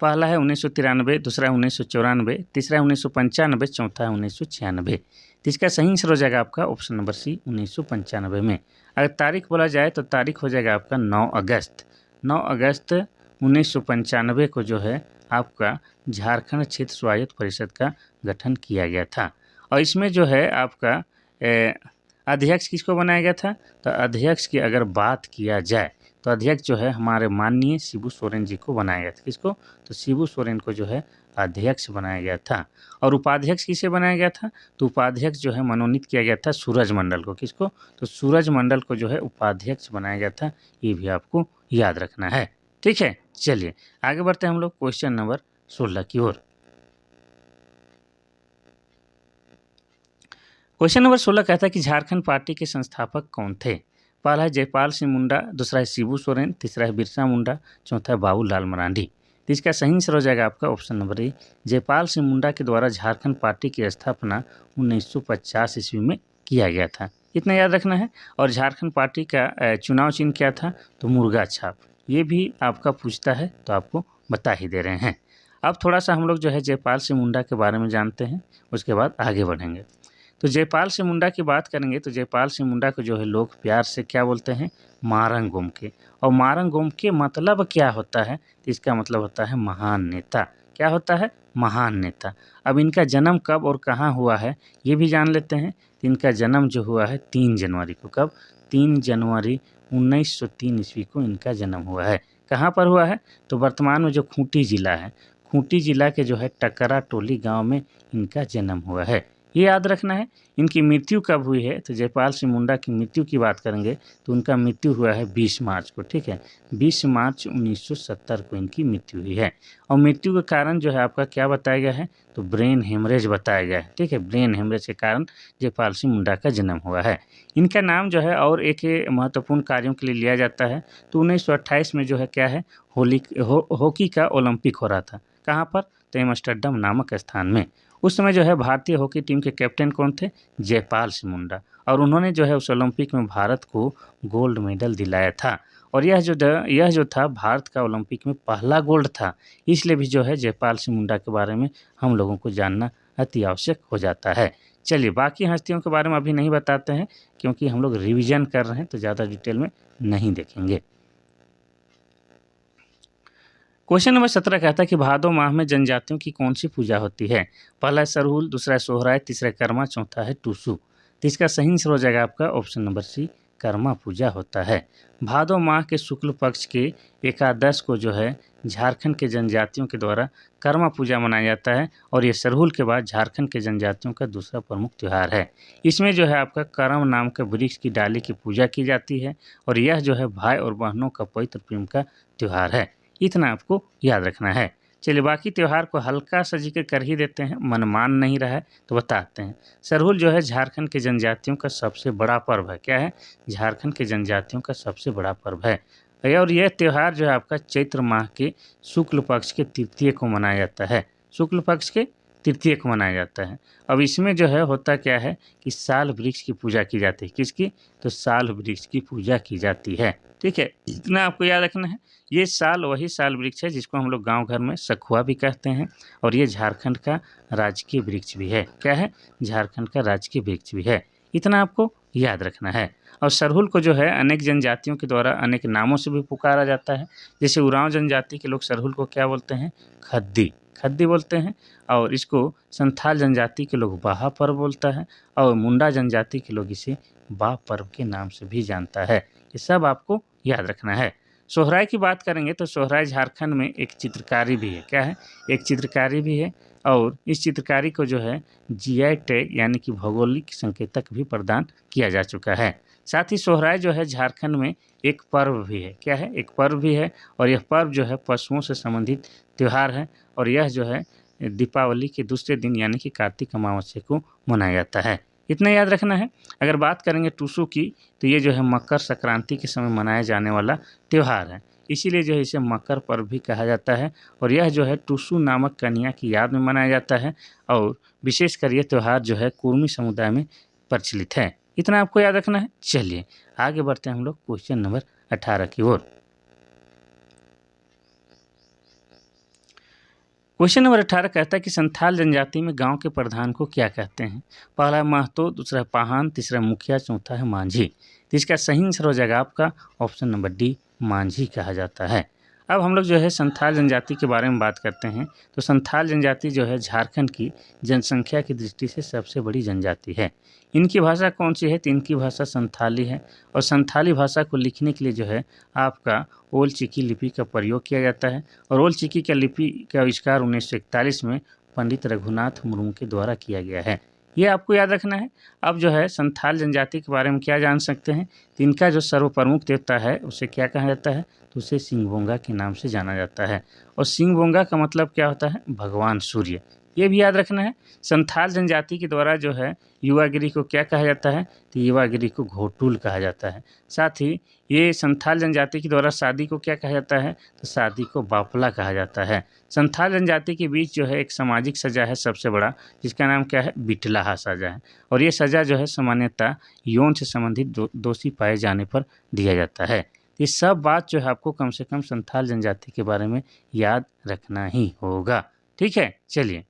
पहला है 1993, दूसरा है 1994, तीसरा है 1995, चौथा है 1996। तो इसका सही आंसर हो जाएगा आपका ऑप्शन नंबर सी 1995 में। अगर तारीख बोला जाए तो तारीख हो जाएगा आपका 9 अगस्त। 9 अगस्त 1995 को जो है आपका झारखंड क्षेत्र स्वायत्त परिषद का गठन किया गया था। और इसमें जो है आपका अध्यक्ष किसको बनाया गया था, तो अध्यक्ष की अगर बात किया जाए तो अध्यक्ष जो है हमारे माननीय शिबू सोरेन जी को बनाया गया था। किसको, तो शिबू सोरेन को जो है अध्यक्ष बनाया गया था। और उपाध्यक्ष किसे बनाया गया था, तो उपाध्यक्ष जो है मनोनीत किया गया था सूरज मंडल को। किसको, तो सूरज मंडल को जो है उपाध्यक्ष बनाया गया था। ये भी आपको याद रखना है। ठीक है, चलिए आगे बढ़ते हैं हम लोग क्वेश्चन नंबर 16 की ओर। क्वेश्चन नंबर 16 कहता है कि झारखंड पार्टी के संस्थापक कौन थे। पहला है जयपाल सिंह मुंडा, दूसरा है शिबू सोरेन, तीसरा है बिरसा मुंडा, चौथा है बाबूलाल मरांडी। तो इसका सही आंसर हो जाएगा आपका option number A, Jaipal Singh Munda के द्वारा झारखंड पार्टी की स्थापना 1950 ईस्वी में किया गया था। इतना याद रखना है। और झारखंड पार्टी का चुनाव चिन्ह क्या था, तो मुर्गा छाप। ये भी आपका पूछता है तो आपको बता ही दे रहे हैं। अब थोड़ा सा हम लोग जो है जयपाल सिंह मुंडा के बारे में जानते हैं, उसके बाद आगे बढ़ेंगे। तो जयपाल सिंह मुंडा की बात करेंगे तो जयपाल सिंह मुंडा को जो है लोग प्यार से क्या बोलते हैं, मारंग गोमके। और मारंग गोमके मतलब क्या होता है, तो इसका मतलब होता है महान नेता। क्या होता है, महान नेता। अब इनका जन्म कब और कहाँ हुआ है ये भी जान लेते हैं। तो इनका जन्म जो हुआ है 3 जनवरी को। कब, 3 जनवरी 1903 ईस्वी को इनका जन्म हुआ है। कहाँ पर हुआ है, तो वर्तमान में जो खूंटी जिला है, खूंटी जिला के जो है टकरा टोली गाँव में इनका जन्म हुआ है। ये याद रखना है। इनकी मृत्यु कब हुई है, तो जयपाल सिंह मुंडा की मृत्यु की बात करेंगे तो उनका मृत्यु हुआ है 20 मार्च को। ठीक है, 20 मार्च 1970 को इनकी मृत्यु हुई है। और मृत्यु का कारण जो है आपका क्या बताया गया है, तो ब्रेन हेमरेज बताया गया है। ठीक है, ब्रेन हेमरेज के कारण जयपाल सिंह मुंडा का जन्म हुआ है। इनका नाम जो है और एक महत्वपूर्ण कार्यों के लिए लिया जाता है। तो 1928 में जो है क्या है, हॉकी का ओलंपिक हो रहा था। कहाँ पर, तो एम्स्टर्डम नामक स्थान में। उस समय जो है भारतीय हॉकी टीम के कैप्टन कौन थे, जयपाल सिंह मुंडा। और उन्होंने जो है उस ओलंपिक में भारत को गोल्ड मेडल दिलाया था। और यह जो था भारत का ओलंपिक में पहला गोल्ड था। इसलिए भी जो है जयपाल सिंह मुंडा के बारे में हम लोगों को जानना अति आवश्यक हो जाता है। चलिए बाकी हस्तियों के बारे में अभी नहीं बताते हैं, क्योंकि हम लोग रिविजन कर रहे हैं तो ज़्यादा डिटेल में नहीं देखेंगे। क्वेश्चन नंबर 17 कहता है कि भादो माह में जनजातियों की कौन सी पूजा होती है। पहला है सरहुल, दूसरा है सोहराय, तीसरा है कर्मा, चौथा है टूसू। तो इसका सही आंसर हो जाएगा आपका ऑप्शन नंबर सी, कर्मा पूजा होता है। भादो माह के शुक्ल पक्ष के एकादश को जो है झारखंड के जनजातियों के द्वारा कर्मा पूजा मनाया जाता है। और ये सरहुल के बाद झारखंड के जनजातियों का दूसरा प्रमुख त्यौहार है। इसमें जो है आपका करम नाम के वृक्ष की डाली की पूजा की जाती है। और यह जो है भाई और बहनों का पवित्र प्रेम का त्यौहार है। इतना आपको याद रखना है। चलिए बाकी त्यौहार को हल्का सा जिक्र कर ही देते हैं, मन मान नहीं रहा है तो बताते हैं। सरहुल जो है झारखंड के जनजातियों का सबसे बड़ा पर्व है। क्या है, झारखंड के जनजातियों का सबसे बड़ा पर्व है। और यह त्यौहार जो है आपका चैत्र माह के शुक्ल पक्ष के तृतीय को मनाया जाता है। शुक्ल पक्ष के तृतीय को मनाया जाता है। अब इसमें जो है होता क्या है कि साल वृक्ष की पूजा की जाती है। किसकी, तो साल वृक्ष की पूजा की जाती है। ठीक है, इतना आपको याद रखना है। ये साल वही साल वृक्ष है जिसको हम लोग गांव घर में सखुआ भी कहते हैं। और ये झारखंड का राजकीय वृक्ष भी है। क्या है, झारखंड का राजकीय वृक्ष भी है। इतना आपको याद रखना है। और सरहुल को जो है अनेक जनजातियों के द्वारा अनेक नामों से भी पुकारा जाता है। जैसे उरांव जनजाति के लोग सरहुल को क्या बोलते हैं, खद्दी, खद्दी बोलते हैं। और इसको संथाल जनजाति के लोग बाहा पर्व बोलता है। और मुंडा जनजाति के लोग इसे बा पर्व के नाम से भी जानता है। ये सब आपको याद रखना है। सोहराय की बात करेंगे तो सोहराय झारखंड में एक चित्रकारी भी है। क्या है? एक चित्रकारी भी है और इस चित्रकारी को जो है जीआई टैग यानी कि भौगोलिक संकेतक भी प्रदान किया जा चुका है। साथ ही सोहराय जो है झारखंड में एक पर्व भी है। क्या है? एक पर्व भी है और यह पर्व जो है पशुओं से संबंधित त्यौहार है और यह जो है दीपावली के दूसरे दिन यानी कि कार्तिक अमावस्या को मनाया जाता है। इतना याद रखना है। अगर बात करेंगे टुसु की तो ये जो है मकर संक्रांति के समय मनाया जाने वाला त्यौहार है, इसीलिए जो है इसे मकर पर्व भी कहा जाता है और यह जो है टुसु नामक कन्या की याद में मनाया जाता है और विशेषकर यह त्यौहार जो है कुर्मी समुदाय में प्रचलित है। इतना आपको याद रखना है। चलिए आगे बढ़ते हैं हम लोग क्वेश्चन नंबर 18 की ओर। क्वेश्चन नंबर 18 कहता है कि संथाल जनजाति में गांव के प्रधान को क्या कहते हैं? पहला है महतो, दूसरा है पाहन, तीसरा मुखिया, चौथा है मांझी। तो इसका सही आंसर हो जाएगा आपका ऑप्शन नंबर डी, मांझी कहा जाता है। अब हम लोग जो है संथाल जनजाति के बारे में बात करते हैं तो संथाल जनजाति जो है झारखंड की जनसंख्या की दृष्टि से सबसे बड़ी जनजाति है। इनकी भाषा कौन सी है? तो इनकी भाषा संथाली है और संथाली भाषा को लिखने के लिए जो है आपका ओल चिकी लिपि का प्रयोग किया जाता है और ओल चिकी का लिपि का आविष्कार 1941 में पंडित रघुनाथ मुर्मू के द्वारा किया गया है। ये आपको याद रखना है। अब जो है संथाल जनजाति के बारे में क्या जान सकते हैं? तो इनका जो सर्वप्रमुख देवता है उसे क्या कहा जाता है? तो उसे सिंहबोंगा के नाम से जाना जाता है और सिंहबोंगा का मतलब क्या होता है? भगवान सूर्य। ये भी याद रखना है। संथाल जनजाति के द्वारा जो है युवागिरी को क्या कहा जाता है? तो युवागिरी को घोटुल कहा जाता है। साथ ही ये संथाल जनजाति के द्वारा शादी को क्या कहा जाता है? तो शादी को बापला कहा जाता है। संथाल जनजाति के बीच जो है एक सामाजिक सजा है सबसे बड़ा, जिसका नाम क्या है? बिटलाहा सजा है और ये सजा जो है सामान्यतः यौन से संबंधित दोषी पाए जाने पर दिया जाता है। ये सब बात जो है आपको कम से कम संथाल जनजाति के बारे में याद रखना ही होगा। ठीक है, चलिए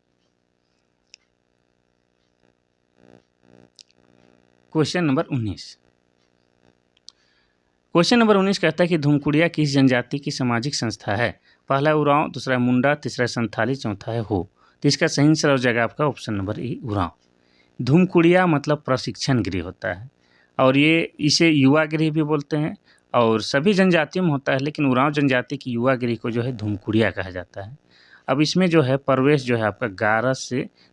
क्वेश्चन नंबर 19। क्वेश्चन नंबर 19 कहता है कि धुमकुड़िया किस जनजाति की सामाजिक संस्था है? पहला उरांव, दूसरा मुंडा, तीसरा संथाली, चौथा है हो। तो इसका सही आंसर हो जाएगा आपका ऑप्शन नंबर ए, उरांव। धुमकुड़िया मतलब प्रशिक्षण गृह होता है और ये इसे युवा गृह भी बोलते हैं और सभी जनजातियों में होता है, लेकिन उरांव जनजाति की युवा गृह को जो है धुमकुड़िया कहा जाता है। अब इसमें जो है प्रवेश जो है आपका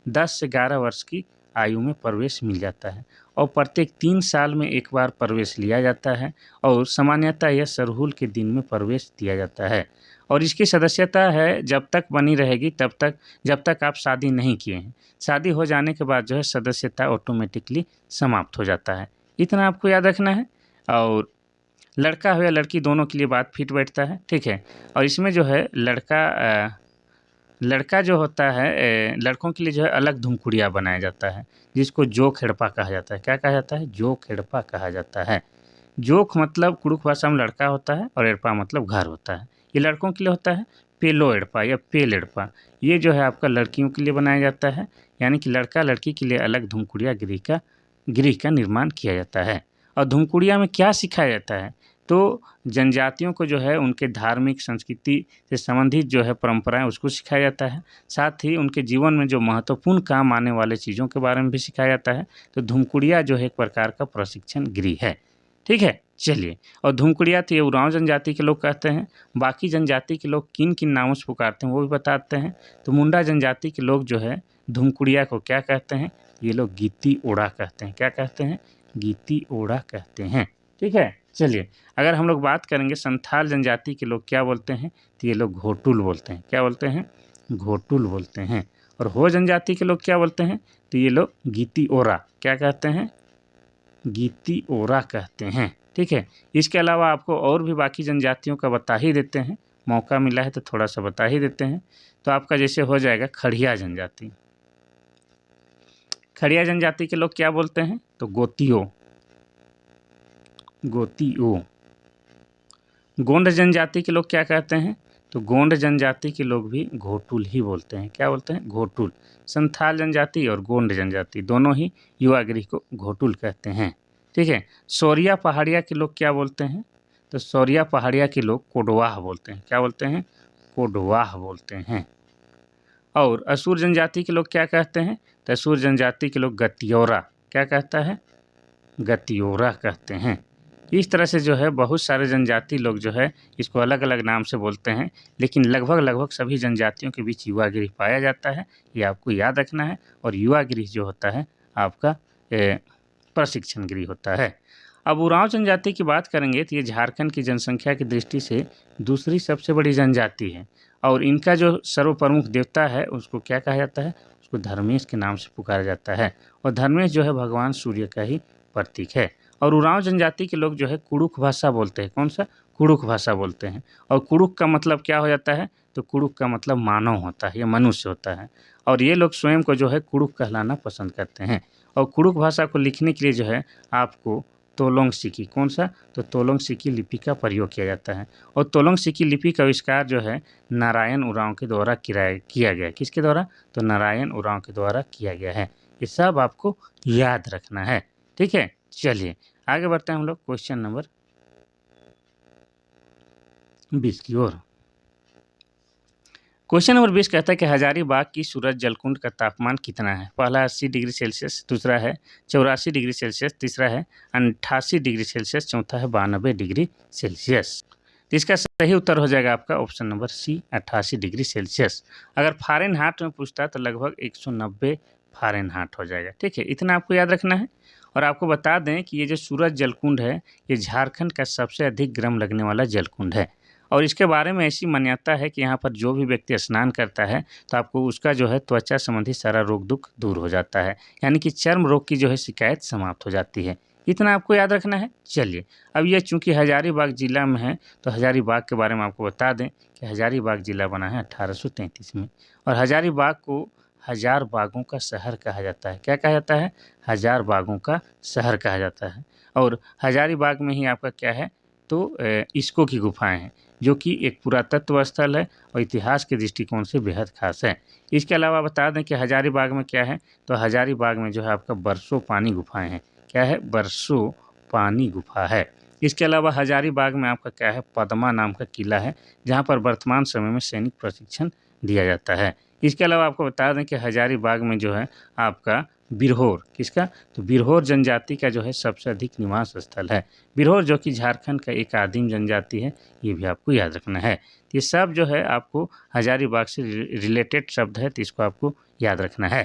10 से 11 वर्ष की आयु में प्रवेश मिल जाता है और प्रत्येक 3 साल में एक बार प्रवेश लिया जाता है और सामान्यतः यह सरहुल के दिन में प्रवेश दिया जाता है और इसकी सदस्यता है जब तक बनी रहेगी तब तक, जब तक आप शादी नहीं किए हैं। शादी हो जाने के बाद जो है सदस्यता ऑटोमेटिकली समाप्त हो जाता है। इतना आपको याद रखना है और लड़का हो या लड़की दोनों के लिए बात फिट बैठता है। ठीक है, और इसमें जो है लड़का जो होता है लड़कों के लिए जो है अलग धुमकुड़िया बनाया जाता है जिसको जोक हेड़पा कहा जाता है। क्या कहा जाता है? जोक हेड़पा कहा जाता है। जोक मतलब कुड़ुक भाषा में लड़का होता है और एड़पा मतलब घर होता है। ये लड़कों के लिए होता है पेलो एड़पा या पेल एड़पा। ये जो है आपका लड़कियों के लिए बनाया जाता है, यानी कि लड़का लड़की के लिए अलग धुमकुड़िया गृह का निर्माण किया जाता है। और धुमकुड़िया में क्या सिखाया जाता है? तो जनजातियों को जो है उनके धार्मिक संस्कृति से संबंधित जो है परंपराएं उसको सिखाया जाता है। साथ ही उनके जीवन में जो महत्वपूर्ण काम आने वाले चीज़ों के बारे में भी सिखाया जाता है। तो धुमकुड़िया जो है एक प्रकार का प्रशिक्षण गृह है। ठीक है, चलिए। और धुमकुड़िया तो ये उरांव जनजाति के लोग कहते हैं। बाकी जनजाति के लोग किन किन नामों से पुकारते हैं वो भी बताते हैं। तो मुंडा जनजाति के लोग जो है धुमकुड़िया को क्या कहते हैं? ये लोग गीती ओड़ा कहते हैं। क्या कहते हैं? गीती ओड़ा कहते हैं। ठीक है, चलिए। अगर हम लोग बात करेंगे संथाल जनजाति के लोग क्या बोलते हैं? तो ये लोग घोटुल बोलते हैं। क्या बोलते हैं? घोटुल बोलते हैं। और हो जनजाति के लोग क्या बोलते हैं? तो ये लोग गीती ओरा। क्या कहते हैं? गीती ओरा कहते हैं। ठीक है, इसके अलावा आपको और भी बाकी जनजातियों का बता ही देते हैं, मौका मिला है तो थोड़ा सा बता ही देते हैं। तो आपका जैसे हो जाएगा खड़िया जनजाति। खड़िया जनजाति के लोग क्या बोलते हैं? तो गोतियो। गोंड जनजाति के लोग क्या कहते हैं? तो गोंड जनजाति के लोग भी घोटुल ही बोलते हैं। क्या बोलते हैं? घोटुल। संथाल जनजाति और गोंड जनजाति दोनों ही युवा गृह को घोटुल कहते हैं। ठीक है, सौरिया पहाड़िया के लोग क्या बोलते हैं? तो सौरिया पहाड़िया के लोग कोडवाह बोलते हैं। क्या बोलते हैं? कोडवाह बोलते हैं। और असुर जनजाति के लोग क्या कहते हैं? तो असुर जनजाति के लोग गतियोरा। क्या कहता है? गतियोरा कहते हैं। इस तरह से जो है बहुत सारे जनजाति लोग जो है इसको अलग अलग नाम से बोलते हैं, लेकिन लगभग सभी जनजातियों के बीच युवा गिरिह पाया जाता है, ये आपको याद रखना है। और युवा गिरिह जो होता है आपका प्रशिक्षण गृह होता है। अब उरांव जनजाति की बात करेंगे तो ये झारखंड की जनसंख्या की दृष्टि से दूसरी सबसे बड़ी जनजाति है, और इनका जो सर्वप्रमुख देवता है उसको क्या कहा जाता है, उसको धर्मेश के नाम से पुकारा जाता है, और धर्मेश जो है भगवान सूर्य का ही प्रतीक है। और उरांव जनजाति के लोग जो है कुड़ुक भाषा बोलते हैं। कौन सा? कुड़ुक भाषा बोलते हैं। और कुड़ुक का मतलब क्या हो जाता है, तो कुड़ुक का मतलब मानव होता है या मनुष्य होता है, और ये लोग स्वयं को जो है कुड़ुक कहलाना पसंद करते हैं। और कुड़ुक भाषा को लिखने के लिए जो है आपको तोलोंग सिकी, कौन सा? तो तोलोंग सिकी लिपि का प्रयोग किया जाता है। और तोलोंग सिकी लिपि का आविष्कार जो है नारायण उरांव के द्वारा किया गया। किसके द्वारा? तो नारायण उरांव के द्वारा किया गया है। ये सब आपको याद रखना है, ठीक है। चलिए आगे बढ़ते हैं हम लोग क्वेश्चन नंबर 20 की ओर। क्वेश्चन नंबर 20 कहता है कि हजारीबाग की सूरज जलकुंड का तापमान कितना है? पहला 80 डिग्री सेल्सियस, दूसरा है 84 डिग्री सेल्सियस, तीसरा है 88 डिग्री सेल्सियस, चौथा है 92 डिग्री सेल्सियस। तो इसका सही उत्तर हो जाएगा आपका option number C, 88 degree Celsius. अगर फारेनहाइट में पूछता तो लगभग 190 फारेनहाइट हो जाएगा, ठीक है। इतना आपको याद रखना है। और आपको बता दें कि ये जो सूरज जलकुंड है ये झारखंड का सबसे अधिक गर्म लगने वाला जलकुंड है, और इसके बारे में ऐसी मान्यता है कि यहाँ पर जो भी व्यक्ति स्नान करता है तो आपको उसका जो है त्वचा संबंधी सारा रोग दुख दूर हो जाता है, यानी कि चर्म रोग की जो है शिकायत समाप्त हो जाती है। इतना आपको याद रखना है। चलिए अब ये चूंकि हजारीबाग जिला में है तो हजारीबाग के बारे में आपको बता दें कि हजारीबाग जिला बना है 1833 में, और हजारीबाग को हजार बागों का शहर कहा जाता है। क्या कहा जाता है? हजार बागों का शहर कहा जाता है। और हजारीबाग में ही आपका क्या है, तो इस्को की गुफाएं हैं, जो कि एक पुरातत्व स्थल है और इतिहास के दृष्टिकोण से बेहद खास है। इसके अलावा बता दें कि हजारीबाग में क्या है, तो हजारीबाग में जो है आपका बरसों पानी गुफाएं हैं। क्या है? बरसों पानी गुफा है। इसके अलावा हजारीबाग में आपका क्या है, पद्मा नाम का किला है, जहाँ पर वर्तमान समय में सैनिक प्रशिक्षण दिया जाता है। इसके अलावा आपको बता दें कि हजारीबाग में जो है आपका बिरहोर, किसका? तो बिरहोर जनजाति का जो है सबसे अधिक निवास स्थल है। बिरहोर जो कि झारखंड का एक आदिम जनजाति है, ये भी आपको याद रखना है। ये सब जो है आपको हजारीबाग से रिलेटेड शब्द है, तो इसको आपको याद रखना है।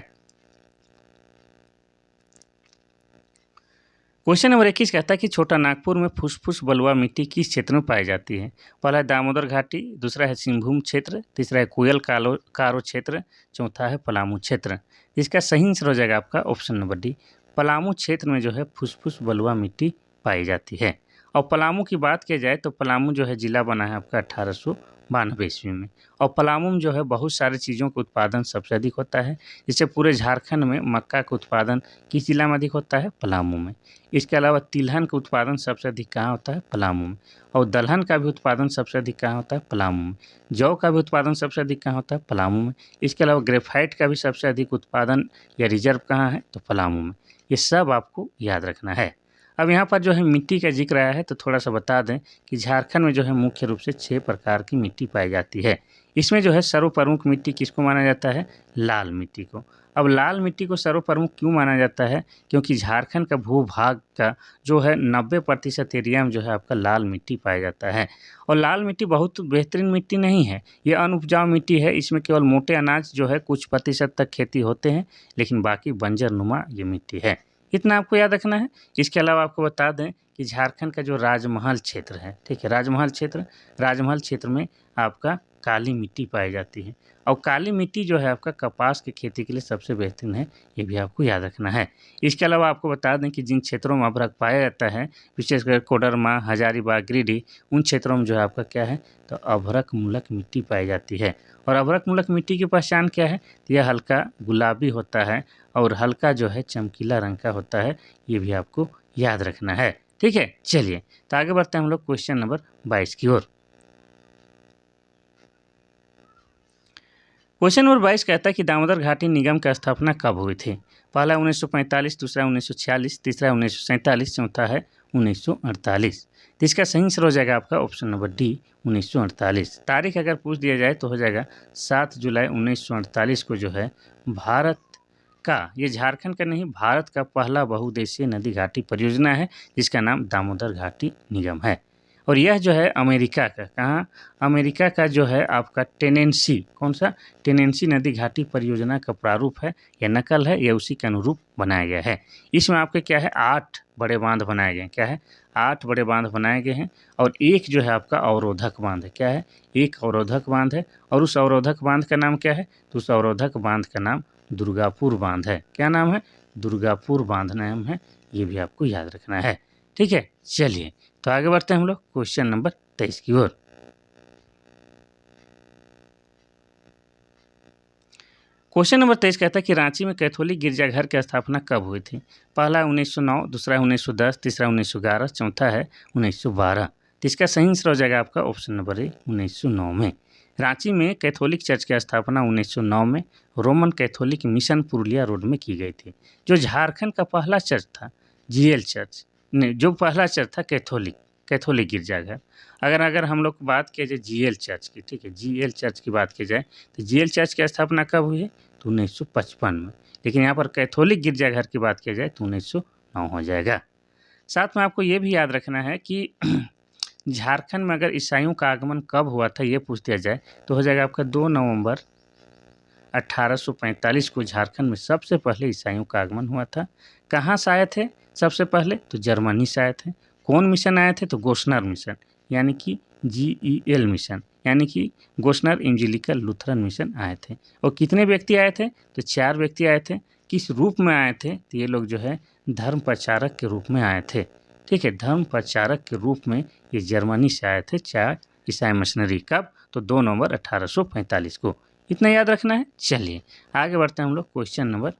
क्वेश्चन नंबर 21 कहता है कि छोटा नागपुर में फुसफुस बलुआ मिट्टी किस क्षेत्र में पाई जाती है? पहला है दामोदर घाटी, दूसरा है सिंहभूम क्षेत्र, तीसरा है कोयल कारो क्षेत्र, चौथा है पलामू क्षेत्र। इसका सही आंसर हो जाएगा आपका ऑप्शन नंबर डी, पलामू क्षेत्र में जो है फुसफुस बलुआ मिट्टी पाई जाती है। और पलामू की बात की जाए तो पलामू जो है जिला बना है आपका 1892 ईस्वी में, और पलामू में जो है बहुत सारी चीज़ों का उत्पादन सबसे अधिक होता है। जैसे पूरे झारखंड में मक्का का उत्पादन किस जिला में अधिक होता है? पलामू में। इसके अलावा तिलहन का उत्पादन सबसे अधिक कहाँ होता है? पलामू में। और दलहन का भी उत्पादन सबसे अधिक कहाँ होता है? पलामू में। जौ का भी उत्पादन सबसे अधिक कहाँ होता है? पलामू में। इसके अलावा ग्रेफाइट का भी सबसे अधिक उत्पादन या रिजर्व कहाँ है? तो पलामू में। ये सब आपको याद रखना है। अब यहाँ पर जो है मिट्टी का जिक्र आया है तो थोड़ा सा बता दें कि झारखंड में जो है मुख्य रूप से 6 प्रकार की मिट्टी पाई जाती है। इसमें जो है सर्वप्रमुख मिट्टी किसको माना जाता है? लाल मिट्टी को। अब लाल मिट्टी को सर्वप्रमुख क्यों माना जाता है? क्योंकि झारखंड का भूभाग का जो है 90% एरिया में जो है आपका लाल मिट्टी पाया जाता है। और लाल मिट्टी बहुत बेहतरीन मिट्टी नहीं है, ये अनउपजाऊ मिट्टी है। इसमें केवल मोटे अनाज जो है कुछ प्रतिशत तक खेती होते हैं, लेकिन बाकी बंजर नुमा ये मिट्टी है। इतना आपको याद रखना है। इसके अलावा आपको बता दें कि झारखंड का जो राजमहल क्षेत्र है, ठीक है, राजमहल क्षेत्र में आपका काली मिट्टी पाई जाती है। और काली मिट्टी जो है आपका कपास की खेती के लिए सबसे बेहतरीन है, ये भी आपको याद रखना है। इसके अलावा आपको बता दें कि जिन क्षेत्रों में अभ्रक पाया जाता है, विशेषकर कोडरमा, हजारीबाग, गिरिडीह, उन क्षेत्रों में जो है आपका क्या है, तो अभ्रक मूलक मिट्टी पाई जाती है। और अभ्रक मूलक मिट्टी की पहचान क्या है? तो यह हल्का गुलाबी होता है और हल्का जो है चमकीला रंग का होता है, ये भी आपको याद रखना है, ठीक है। चलिए तो आगे बढ़ते हैं हम लोग क्वेश्चन नंबर 22 की ओर। क्वेश्चन नंबर 22 कहता है कि दामोदर घाटी निगम की स्थापना कब हुई थी? पहला 1945, दूसरा 1946, तीसरा 1947, चौथा है 1948। तो इसका सही आंसर हो जाएगा आपका ऑप्शन नंबर डी, 1948। तारीख अगर पूछ दिया जाए तो हो जाएगा 7 जुलाई 1948 को जो है भारत का, ये झारखंड का नहीं भारत का पहला बहुउद्देशीय नदी घाटी परियोजना है जिसका नाम दामोदर घाटी निगम है। और यह जो है अमेरिका का, कहाँ, अमेरिका का जो है आपका टेनेंसी, कौन सा, टेनेंसी नदी घाटी परियोजना का प्रारूप है या नकल है, या उसी के अनुरूप बनाया गया है। इसमें आपके क्या है 8 बड़े बांध बनाए गए हैं, क्या है 8 बड़े बांध बनाए गए हैं और एक जो है आपका अवरोधक बांध है, क्या है, एक अवरोधक बांध है। और उस अवरोधक बांध का नाम क्या है, तो उस अवरोधक बांध का नाम दुर्गापुर बांध है। क्या नाम है, दुर्गापुर बांध नाम है, ये भी आपको याद रखना है। ठीक है, चलिए तो आगे बढ़ते हैं हम लोग क्वेश्चन नंबर 23 की ओर। क्वेश्चन नंबर 23 कहता है कि रांची में कैथोलिक गिरजाघर की स्थापना कब हुई थी। पहला 1909, दूसरा 1910, तीसरा 1911, चौथा है 1912। तो इसका सही आंसर हो जाएगा आपका ऑप्शन नंबर ए 1909 में। रांची में कैथोलिक चर्च की स्थापना 1909 में Roman Catholic mission Purulia road में की गई थी। जो झारखंड का पहला चर्च था जीएल चर्च, जो पहला चर्च था कैथोलिक गिरजाघर। अगर हम लोग बात किया जाए जीएल चर्च की, ठीक है, जीएल चर्च की बात की जाए तो जीएल चर्च की स्थापना कब हुई है, तो 1955 में। लेकिन यहाँ पर कैथोलिक गिरजाघर की बात की जाए तो 1909 हो जाएगा। साथ में आपको ये भी याद रखना है कि झारखंड में अगर ईसाइयों का आगमन कब हुआ था ये पूछ दिया जाए तो हो जाएगा आपका 2 नवंबर 1845 को झारखंड में सबसे पहले ईसाइयों का आगमन हुआ था। कहाँ से आए थे सबसे पहले, तो जर्मनी से आए थे। कौन मिशन आए थे, तो गोशनर मिशन, यानी कि GEL मिशन, यानी कि गोशनर इवैंजेलिकल लूथरन मिशन आए थे। और कितने व्यक्ति आए थे, तो 4 व्यक्ति आए थे। किस रूप में आए थे, तो ये लोग जो है धर्म प्रचारक के रूप में आए थे। ठीक है, धर्म प्रचारक के रूप में ये जर्मनी से आए थे 4 ईसाई मिशनरी। कब, तो 2 नवंबर 1845 को। इतना याद रखना है। चलिए आगे बढ़ते हैं हम लोग क्वेश्चन नंबर।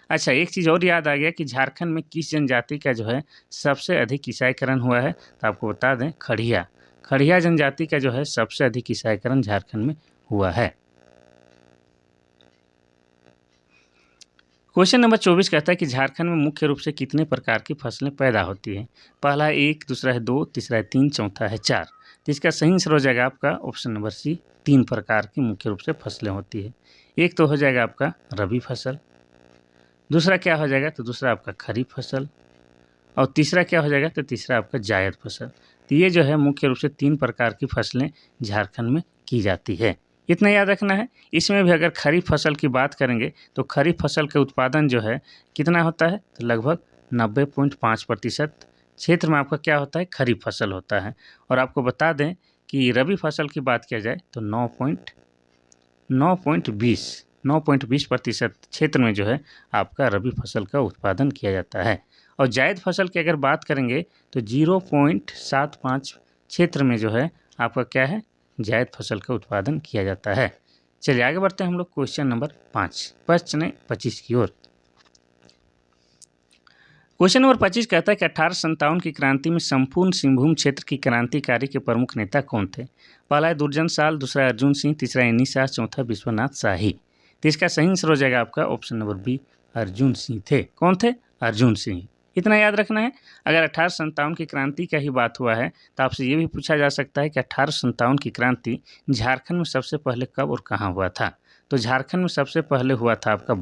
अच्छा, एक चीज़ और याद आ गया कि झारखंड में किस जनजाति का जो है सबसे अधिक ईसाईकरण हुआ है, तो आपको बता दें खड़िया जनजाति का जो है सबसे अधिक ईसाईकरण झारखंड में हुआ है। क्वेश्चन नंबर 24 कहता है कि झारखंड में मुख्य रूप से कितने प्रकार की फसलें पैदा होती हैं। पहला है 1, दूसरा है 2, तीसरा है 3, चौथा है 4। तो इसका सही आंसर हो जाएगा आपका ऑप्शन नंबर सी, 3 प्रकार की मुख्य रूप से फसलें होती है। एक तो हो जाएगा आपका रबी फसल, दूसरा क्या हो जाएगा, तो दूसरा आपका खरीफ फसल, और तीसरा क्या हो जाएगा, तो तीसरा आपका जायद फसल। तो ये जो है मुख्य रूप से 3 प्रकार की फसलें झारखंड में की जाती है। इतना याद रखना है। इसमें भी अगर खरीफ फसल की बात करेंगे तो खरीफ फसल के उत्पादन जो है कितना होता है, तो लगभग 90.5% क्षेत्र में आपका क्या होता है, खरीफ फसल होता है। और आपको बता दें कि रबी फसल की बात किया जाए तो 9.20% क्षेत्र में जो है आपका रबी फसल का उत्पादन किया जाता है। और जायद फसल की अगर बात करेंगे तो 0.75 क्षेत्र में जो है आपका क्या है, जायद फसल का उत्पादन किया जाता है। चलिए आगे बढ़ते हैं हम लोग क्वेश्चन नंबर 25 की ओर। क्वेश्चन नंबर 25 कहता है कि 1857 की क्रांति में संपूर्ण सिंहभूम क्षेत्र की क्रांतिकारी के प्रमुख नेता कौन थे। पहला है दुर्जन साल, दूसरा अर्जुन सिंह, तीसरा एनी शाह, चौथा विश्वनाथ शाही। तो इसका सही आंसर हो जाएगा आपका option number B, Arjun Singh थे। कौन थे, अर्जुन सिंह। इतना याद रखना है। अगर 1857 की क्रांति का ही बात हुआ है तो आपसे ये भी पूछा जा सकता है कि 1857 की क्रांति झारखंड में सबसे पहले कब और कहाँ हुआ था। तो झारखंड में सबसे पहले हुआ था आपका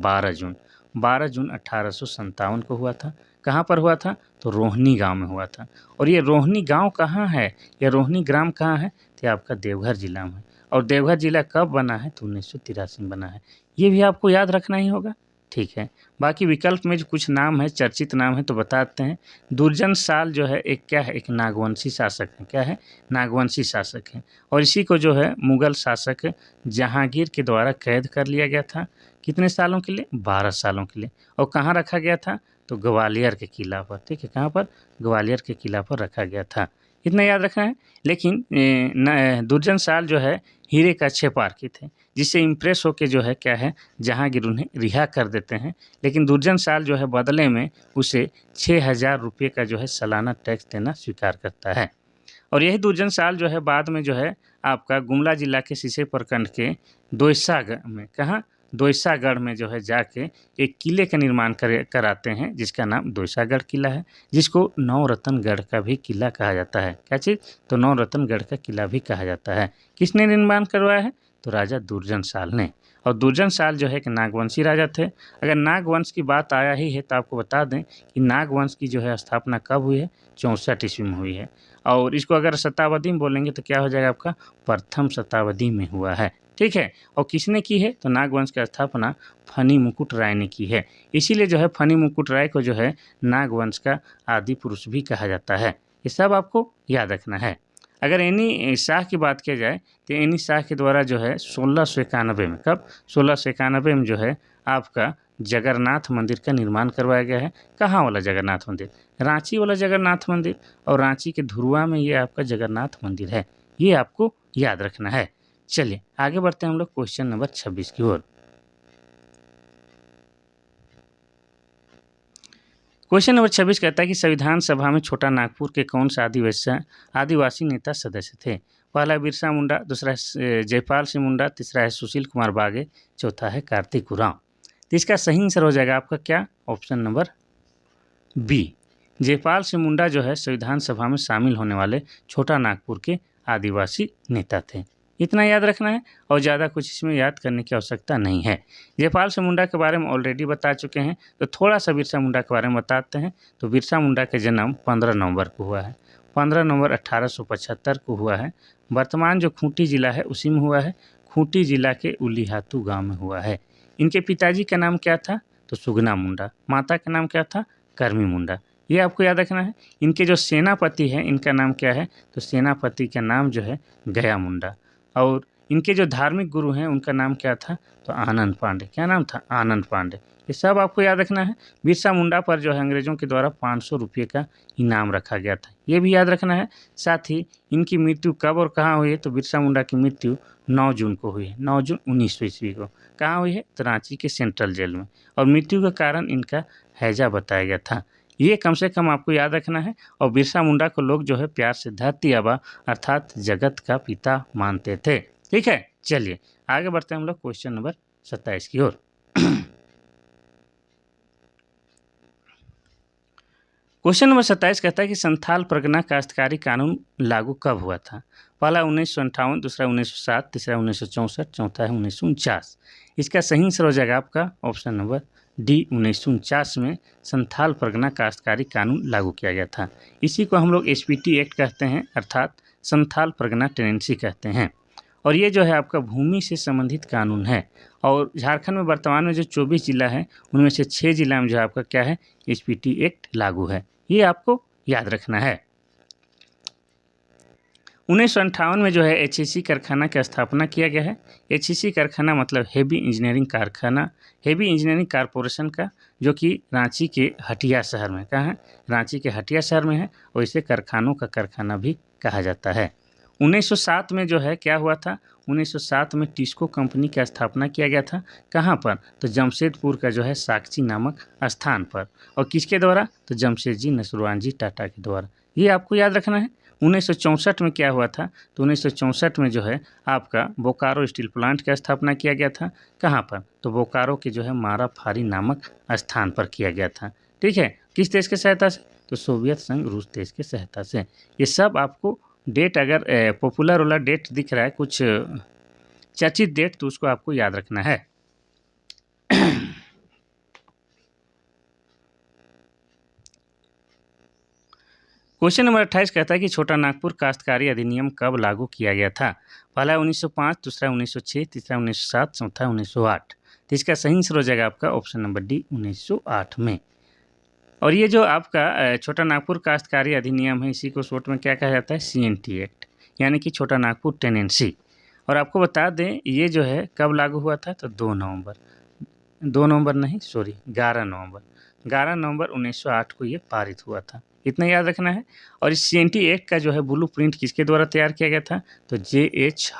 12 जून 1857 को हुआ था। कहाँ पर हुआ था, तो रोहिणी गांव में हुआ था। और ये रोहिणी गांव कहाँ है, या रोहिणी ग्राम कहाँ है, तो आपका देवघर जिला में है। और देवघर जिला कब बना है, तो 1983 में बना है। ये भी आपको याद रखना ही होगा। ठीक है, बाकी विकल्प में जो कुछ नाम है, चर्चित नाम है, तो बताते हैं। दुर्जन साल जो है एक क्या है, एक नागवंशी शासक है। क्या है, नागवंशी शासक है। और इसी को जो है मुगल शासक जहांगीर के द्वारा कैद कर लिया गया था। कितने सालों के लिए, 12 सालों के लिए। और कहाँ रखा गया था, तो ग्वालियर के किला पर। ठीक है, कहाँ पर, ग्वालियर के किला पर रखा गया था। इतना याद रखना है। लेकिन दुर्जन साल जो है हीरे का छेपारकी थे, जिससे इम्प्रेस होकर जो है क्या है, जहांगीर उन्हें रिहा कर देते हैं। लेकिन दुर्जन साल जो है बदले में उसे 6000 रुपये का जो है सालाना टैक्स देना स्वीकार करता है। और यही दुर्जन साल जो है बाद में जो है आपका गुमला जिला के सीसे प्रखंड के दोयसागढ़ में, कहाँ, दोयसागढ़ में जो है जाके एक किले का निर्माण कराते हैं जिसका नाम दोयसागढ़ किला है, जिसको नवरत्नगढ़ का भी किला कहा जाता है। क्या चीज़, तो नवरत्नगढ़ का किला भी कहा जाता है। किसने निर्माण करवाया है, तो राजा दुर्जन साल ने। और दुर्जन साल जो है कि नागवंशी राजा थे। अगर नागवंश की बात आया ही है तो आपको बता दें कि नागवंश की जो है स्थापना कब हुई है, 64 ईस्वी में हुई है। और इसको अगर शताब्दी में बोलेंगे तो क्या हो जाएगा आपका, प्रथम शताब्दी में हुआ है। ठीक है, और किसने की है, तो नागवंश की स्थापना फनी मुकुट राय ने की है। इसीलिए जो है फनी मुकुट राय को जो है नागवंश का आदि पुरुष भी कहा जाता है। ये सब आपको याद रखना है। अगर एनी शाह की बात की जाए तो एनी शाह के द्वारा जो है 1691 में, कब, 1691 में जो है आपका जगन्नाथ मंदिर का निर्माण करवाया गया है। कहाँ वाला जगन्नाथ मंदिर, रांची वाला जगन्नाथ मंदिर, और रांची के धुरुआ में ये आपका जगन्नाथ मंदिर है। ये आपको याद रखना है। चलिए आगे बढ़ते हैं हम लोग क्वेश्चन नंबर 26 की ओर। क्वेश्चन नंबर 26 कहता है कि संविधान सभा में छोटा नागपुर के कौन सा आदिवासी नेता सदस्य थे। पहला बिरसा मुंडा, दूसरा है जयपाल सिंह मुंडा, तीसरा है सुशील कुमार बागे, चौथा है कार्तिक उरांव। तो इसका सही आंसर हो जाएगा आपका क्या, option number B. Jaipal Singh Munda जो है संविधान सभा में शामिल होने वाले छोटा नागपुर के आदिवासी नेता थे। इतना याद रखना है और ज़्यादा कुछ इसमें याद करने की आवश्यकता नहीं है। जयपाल सिंह मुंडा के बारे में ऑलरेडी बता चुके हैं, तो थोड़ा सा बिरसा मुंडा के बारे में बताते हैं। तो बिरसा मुंडा का जन्म 15 नवंबर को हुआ है, 15 नवंबर 1875 को हुआ है। वर्तमान जो खूंटी जिला है उसी में हुआ है। खूंटी जिला के उलीहातू गाँव में हुआ है। इनके पिताजी का नाम क्या था, तो सुगना मुंडा। माता का नाम क्या था, कर्मी मुंडा। ये आपको याद रखना है। इनके जो सेनापति हैं इनका नाम क्या है, तो सेनापति का नाम जो है गया मुंडा। और इनके जो धार्मिक गुरु हैं उनका नाम क्या था, तो आनंद पांडे। क्या नाम था, आनंद पांडे। ये सब आपको याद रखना है। बिरसा मुंडा पर जो है अंग्रेजों के द्वारा 500 रुपये का इनाम रखा गया था, ये भी याद रखना है। साथ ही इनकी मृत्यु कब और कहाँ हुई है, तो बिरसा मुंडा की मृत्यु 9 जून को हुई है, 9 जून 1900 ईस्वी को। कहाँ हुई है, तो रांची के सेंट्रल जेल में। और मृत्यु का कारण इनका हैजा बताया गया था। ये कम से कम आपको याद रखना है। और बिरसा मुंडा को लोग जो है प्यार से धरती आबा अर्थात जगत का पिता मानते थे। ठीक है, चलिए आगे बढ़ते हैं हम लोग क्वेश्चन नंबर 27 की ओर। क्वेश्चन नंबर 27 कहता है कि संथाल परगना काश्तकारी कानून लागू कब हुआ था। पहला 1958, दूसरा 1907, तीसरा 1964, चौथा है 1949। इसका सही आंसर हो जाएगा आपका ऑप्शन नंबर डी। 1949 में संथाल परगना काश्तकारी कानून लागू किया गया था। इसी को हम लोग एसपीटी एक्ट कहते हैं, अर्थात संथाल परगना टेनेंसी कहते हैं। और ये जो है आपका भूमि से संबंधित कानून है। और झारखंड में वर्तमान में जो 24 जिला है उनमें से 6 जिला में जो आपका क्या है, एसपीटी एक्ट लागू है। ये आपको याद रखना है। 1958 में जो है एचईसी कारखाना की स्थापना किया गया है। एचईसी कारखाना मतलब हेवी इंजीनियरिंग कारखाना, हेवी इंजीनियरिंग कारपोरेशन का, जो कि रांची के हटिया शहर में, कहाँ है, रांची के हटिया शहर में है। और इसे कारखानों का कारखाना भी कहा जाता है। 1907 में जो है क्या हुआ था, 1907 में टिस्को कंपनी की स्थापना किया गया था। कहाँ पर, तो जमशेदपुर का जो है साक्षी नामक स्थान पर। और किसके द्वारा, तो जमशेदजी नसरुआनजी टाटा के द्वारा। ये आपको याद रखना है। 1964 में क्या हुआ था, तो 1964 में जो है आपका बोकारो स्टील प्लांट की स्थापना किया गया था। कहाँ पर, तो बोकारो के जो है माराफारी नामक स्थान पर किया गया था। ठीक है, किस देश की सहायता से, तो सोवियत संघ रूस देश की सहायता से। ये सब आपको डेट, अगर पॉपुलर वाला डेट दिख रहा है कुछ चर्चित डेट, तो उसको आपको याद रखना है। क्वेश्चन नंबर 28 कहता है कि छोटा नागपुर काश्तकारी अधिनियम कब लागू किया गया था। पहला 1905, दूसरा 1906, तीसरा 1907, चौथा 1908। तो इसका सही आंसर हो जाएगा आपका ऑप्शन नंबर डी, 1908 में। और ये जो आपका छोटा नागपुर काश्तकारी अधिनियम है, इसी को शॉर्ट में क्या कहा जाता है, सीएनटी एक्ट, यानी कि छोटा नागपुर टेनेंसी। और आपको बता दें ये जो है कब लागू हुआ था, तो 2 नवंबर 11 नवंबर 1908 को ये पारित हुआ था। इतना याद रखना है। और इस सीएनटी एक्ट का जो है ब्लू प्रिंट किसके द्वारा तैयार किया गया था, तो जे.एच.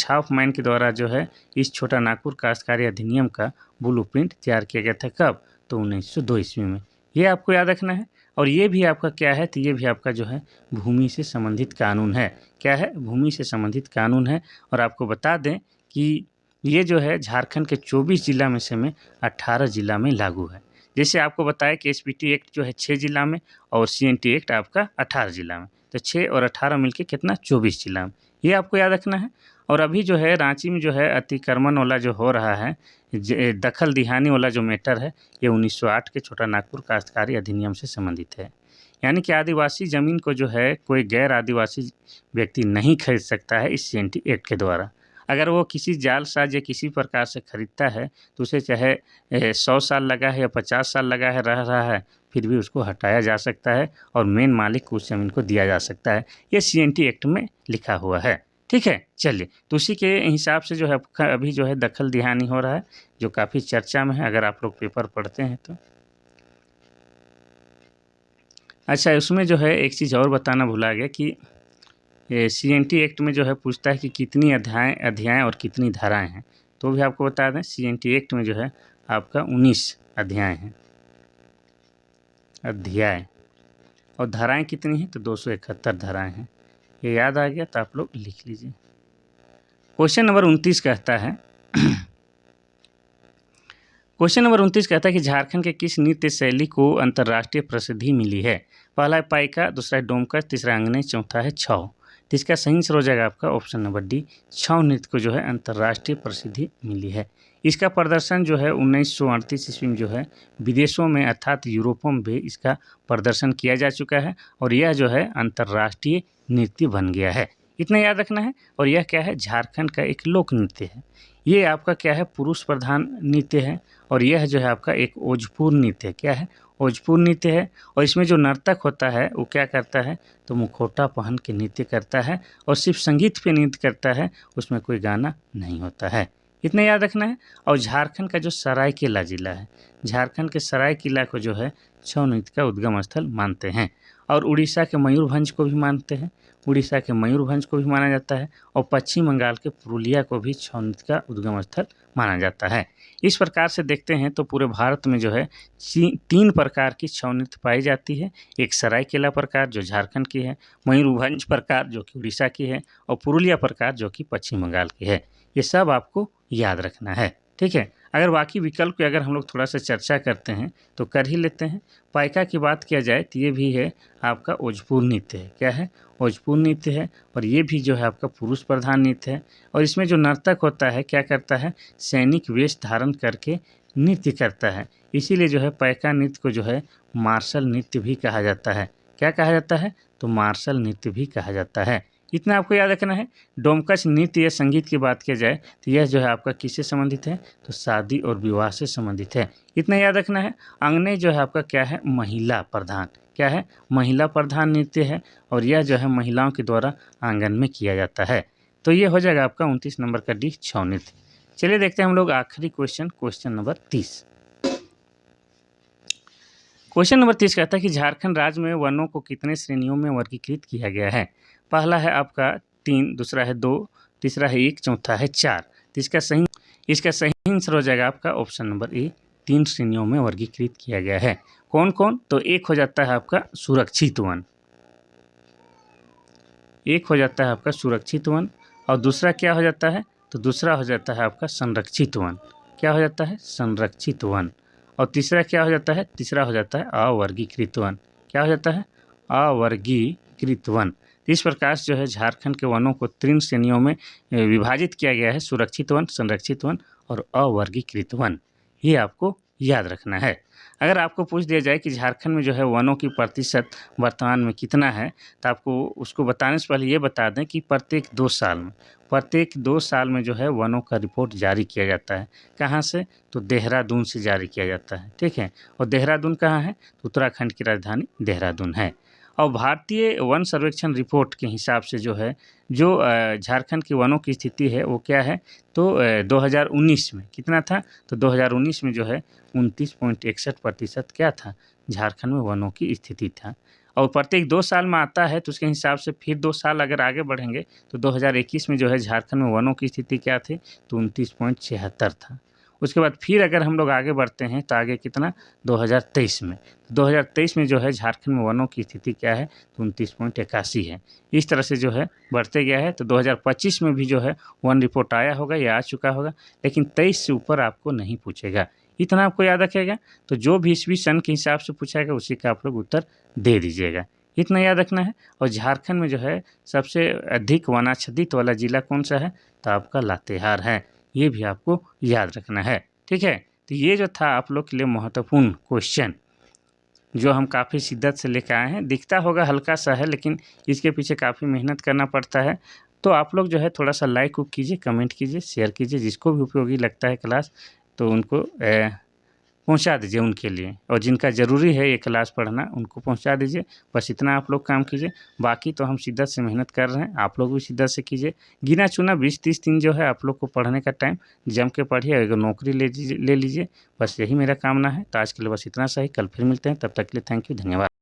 हाफमैन के द्वारा जो है इस छोटा नागपुर काश्तकारी अधिनियम का ब्लू प्रिंट तैयार किया गया था। कब, तो 1902 ईस्वी में। ये आपको याद रखना है। और ये भी आपका क्या है, तो ये भी आपका जो है भूमि से संबंधित कानून है। क्या है, भूमि से संबंधित कानून है। और आपको बता दें कि ये जो है झारखंड के 24 जिला में से 18 जिला में लागू है। जैसे आपको बताया कि एसपीटी एक्ट जो है 6 जिला में और सीएनटी एक्ट आपका 18 जिला में, तो 6 और 18 मिलके कितना, 24 जिला में। ये आपको याद रखना है। और अभी जो है रांची में जो है अतिक्रमण वाला जो हो रहा है, दखल दिहानी वाला जो मैटर है, ये 1908 के छोटा नागपुर काश्तकारी अधिनियम से संबंधित है। यानी कि आदिवासी ज़मीन को जो है कोई गैर आदिवासी व्यक्ति नहीं खरीद सकता है इस CNT एक्ट के द्वारा। अगर वो किसी जालसाज या किसी प्रकार से खरीदता है तो उसे चाहे 100 साल लगा है या 50 साल लगा है रह रहा है, फिर भी उसको हटाया जा सकता है और मेन मालिक को उस ज़मीन को दिया जा सकता है। ये CNT एक्ट में लिखा हुआ है। ठीक है, चलिए, तो उसी के हिसाब से जो है अभी जो है दखल दिहानी हो रहा है, जो काफ़ी चर्चा में है अगर आप लोग पेपर पढ़ते हैं तो। अच्छा, उसमें जो है एक चीज़ और बताना भुला गया कि ये CNT एक्ट में जो है पूछता है कि कितनी अध्याय और कितनी धाराएं हैं। तो भी आपको बता दें CNT एक्ट में जो है आपका 19 अध्याय हैं, अध्याय, और धाराएं कितनी हैं तो 271 धाराएं हैं। ये याद आ गया तो आप लोग लिख लीजिए। क्वेश्चन नंबर 29 कहता है कि झारखंड के किस नृत्य शैली को अंतर्राष्ट्रीय प्रसिद्धि मिली है? पहला है पाइका, दूसरा है डोमकच, तीसरा अंगने, चौथा है छौ। तो इसका सही आंसर हो जाएगा आपका ऑप्शन नंबर डी, छौ नृत्य को जो है अंतर्राष्ट्रीय प्रसिद्धि मिली है। इसका प्रदर्शन जो है 1938 ईस्वी में जो है विदेशों में अर्थात यूरोपों में भी इसका प्रदर्शन किया जा चुका है और यह जो है अंतर्राष्ट्रीय नृत्य बन गया है। इतना याद रखना है। और यह क्या है? झारखंड का एक लोक नृत्य है। ये आपका क्या है? पुरुष प्रधान नृत्य है। और यह जो है आपका एक ओजपूर्ण नृत्य है। क्या है? ओजपूर्ण नृत्य है। और इसमें जो नर्तक होता है वो क्या करता है? तो मुखौटा पहन के नृत्य करता है और सिर्फ संगीत पे नृत्य करता है, उसमें कोई गाना नहीं होता है। इतना याद रखना है। और झारखंड का जो सरायकेला जिला है, झारखंड के सरायकेला को जो है छौ नृत्य का उद्गम स्थल मानते हैं। और उड़ीसा के मयूरभंज को भी मानते हैं, उड़ीसा के मयूरभंज को भी माना जाता है। और पश्चिम बंगाल के पुरुलिया को भी छौ नृत्य का उद्गम स्थल माना जाता है। इस प्रकार से देखते हैं तो पूरे भारत में जो है 3 प्रकार की छौ नृत्य पाई जाती है। एक सरायकेला प्रकार जो झारखंड की है, मयूरभंज प्रकार जो कि उड़ीसा की है, और पुरुलिया प्रकार जो कि पश्चिम बंगाल की है। ये सब आपको याद रखना है। ठीक है। अगर बाकी विकल्प की अगर हम लोग थोड़ा सा चर्चा करते हैं तो कर ही लेते हैं। पाइका की बात किया जाए तो ये भी है आपका ओजपूर्ण नृत्य है। क्या है? ओजपूर्ण नृत्य है। और ये भी जो है आपका पुरुष प्रधान नृत्य है। और इसमें जो नर्तक होता है क्या करता है? सैनिक वेश धारण करके नृत्य करता है। इसीलिए जो है पाइका नृत्य को जो है मार्शल नृत्य भी कहा जाता है। क्या कहा जाता है? तो मार्शल नृत्य भी कहा जाता है। इतना आपको याद रखना है। डोमकच नृत्य या संगीत की बात किया जाए तो यह जो है आपका किससे संबंधित है? तो शादी और विवाह से संबंधित है। इतना याद रखना है। अंगने जो है आपका क्या है? महिला प्रधान। क्या है? महिला प्रधान नृत्य है। और यह जो है महिलाओं के द्वारा आंगन में किया जाता है। तो ये हो जाएगा आपका 29 नंबर का डी, छौ नृत्य। चलिए देखते हैं हम लोग आखिरी क्वेश्चन नंबर 30। क्वेश्चन नंबर 30 कहता है कि झारखंड राज्य में वनों को कितने श्रेणियों में वर्गीकृत किया गया है? पहला है आपका 3, दूसरा है 2, तीसरा है 1, चौथा है 4। तो इसका सही आंसर हो जाएगा आपका ऑप्शन नंबर ए, 3 श्रेणियों में वर्गीकृत किया गया है। कौन कौन? तो एक हो जाता है आपका सुरक्षित वन, एक हो जाता है आपका सुरक्षित वन। और दूसरा क्या हो जाता है? तो दूसरा हो जाता है आपका संरक्षित वन। क्या हो जाता है? संरक्षित वन। और तीसरा क्या हो जाता है? तीसरा हो जाता है अवर्गीकृत वन। क्या हो जाता है? अवर्गीकृत वन। इस प्रकार से जो है झारखंड के वनों को 3 श्रेणियों में विभाजित किया गया है, सुरक्षित वन, संरक्षित वन और अवर्गीकृत वन। ये आपको याद रखना है। अगर आपको पूछ दिया जाए कि झारखंड में जो है वनों की प्रतिशत वर्तमान में कितना है, तो आपको उसको बताने से पहले ये बता दें कि प्रत्येक 2 साल में जो है वनों का रिपोर्ट जारी किया जाता है। कहाँ से? तो देहरादून से जारी किया जाता है। ठीक है। और देहरादून कहाँ है? तो उत्तराखंड की राजधानी देहरादून है। और भारतीय वन सर्वेक्षण रिपोर्ट के हिसाब से जो है जो झारखंड के वनों की स्थिति है वो क्या है? तो 2019 में कितना था? तो 2019 में जो है 29.61% क्या था? झारखंड में वनों की स्थिति था। और प्रत्येक 2 साल में आता है तो उसके हिसाब से फिर 2 साल अगर आगे बढ़ेंगे तो 2021 में जो है झारखंड में वनों की स्थिति क्या थी? तो 29.76 था। उसके बाद फिर अगर हम लोग आगे बढ़ते हैं तो आगे कितना? 2023 में। 2023 में जो है झारखंड में वनों की स्थिति क्या है? तो 29.81 है। इस तरह से जो है बढ़ते गया है। तो 2025 में भी जो है वन रिपोर्ट आया होगा या आ चुका होगा, लेकिन 23 से ऊपर आपको नहीं पूछेगा। इतना आपको याद रखेगा। तो जो भी ईस्वी सन के हिसाब से पूछेगा उसी का आप लोग उत्तर दे दीजिएगा। इतना याद रखना है। और झारखंड में जो है सबसे अधिक वनाच्छादित वाला ज़िला कौन सा है, तो आपका लातेहार है। ये भी आपको याद रखना है, ठीक है। तो ये जो था आप लोग के लिए महत्वपूर्ण क्वेश्चन, जो हम काफ़ी शिद्दत से लेकर आए हैं। दिखता होगा हल्का सा है, लेकिन इसके पीछे काफ़ी मेहनत करना पड़ता है। तो आप लोग जो है थोड़ा सा लाइक कीजिए, कमेंट कीजिए, शेयर कीजिए, जिसको भी उपयोगी लगता है क्लास तो उनको पहुंचा दीजिए उनके लिए, और जिनका ज़रूरी है ये क्लास पढ़ना उनको पहुंचा दीजिए। बस इतना आप लोग काम कीजिए। बाकी तो हम शिद्दत से मेहनत कर रहे हैं, आप लोग भी शिद्दत से कीजिए। गिना चुना 20-30 दिन जो है आप लोग को पढ़ने का टाइम, जम के पढ़िए, अगर नौकरी ले लीजिए। बस यही मेरा कामना है। तो आज के लिए बस इतना सा ही, कल फिर मिलते हैं, तब तक के लिए थैंक यू, धन्यवाद।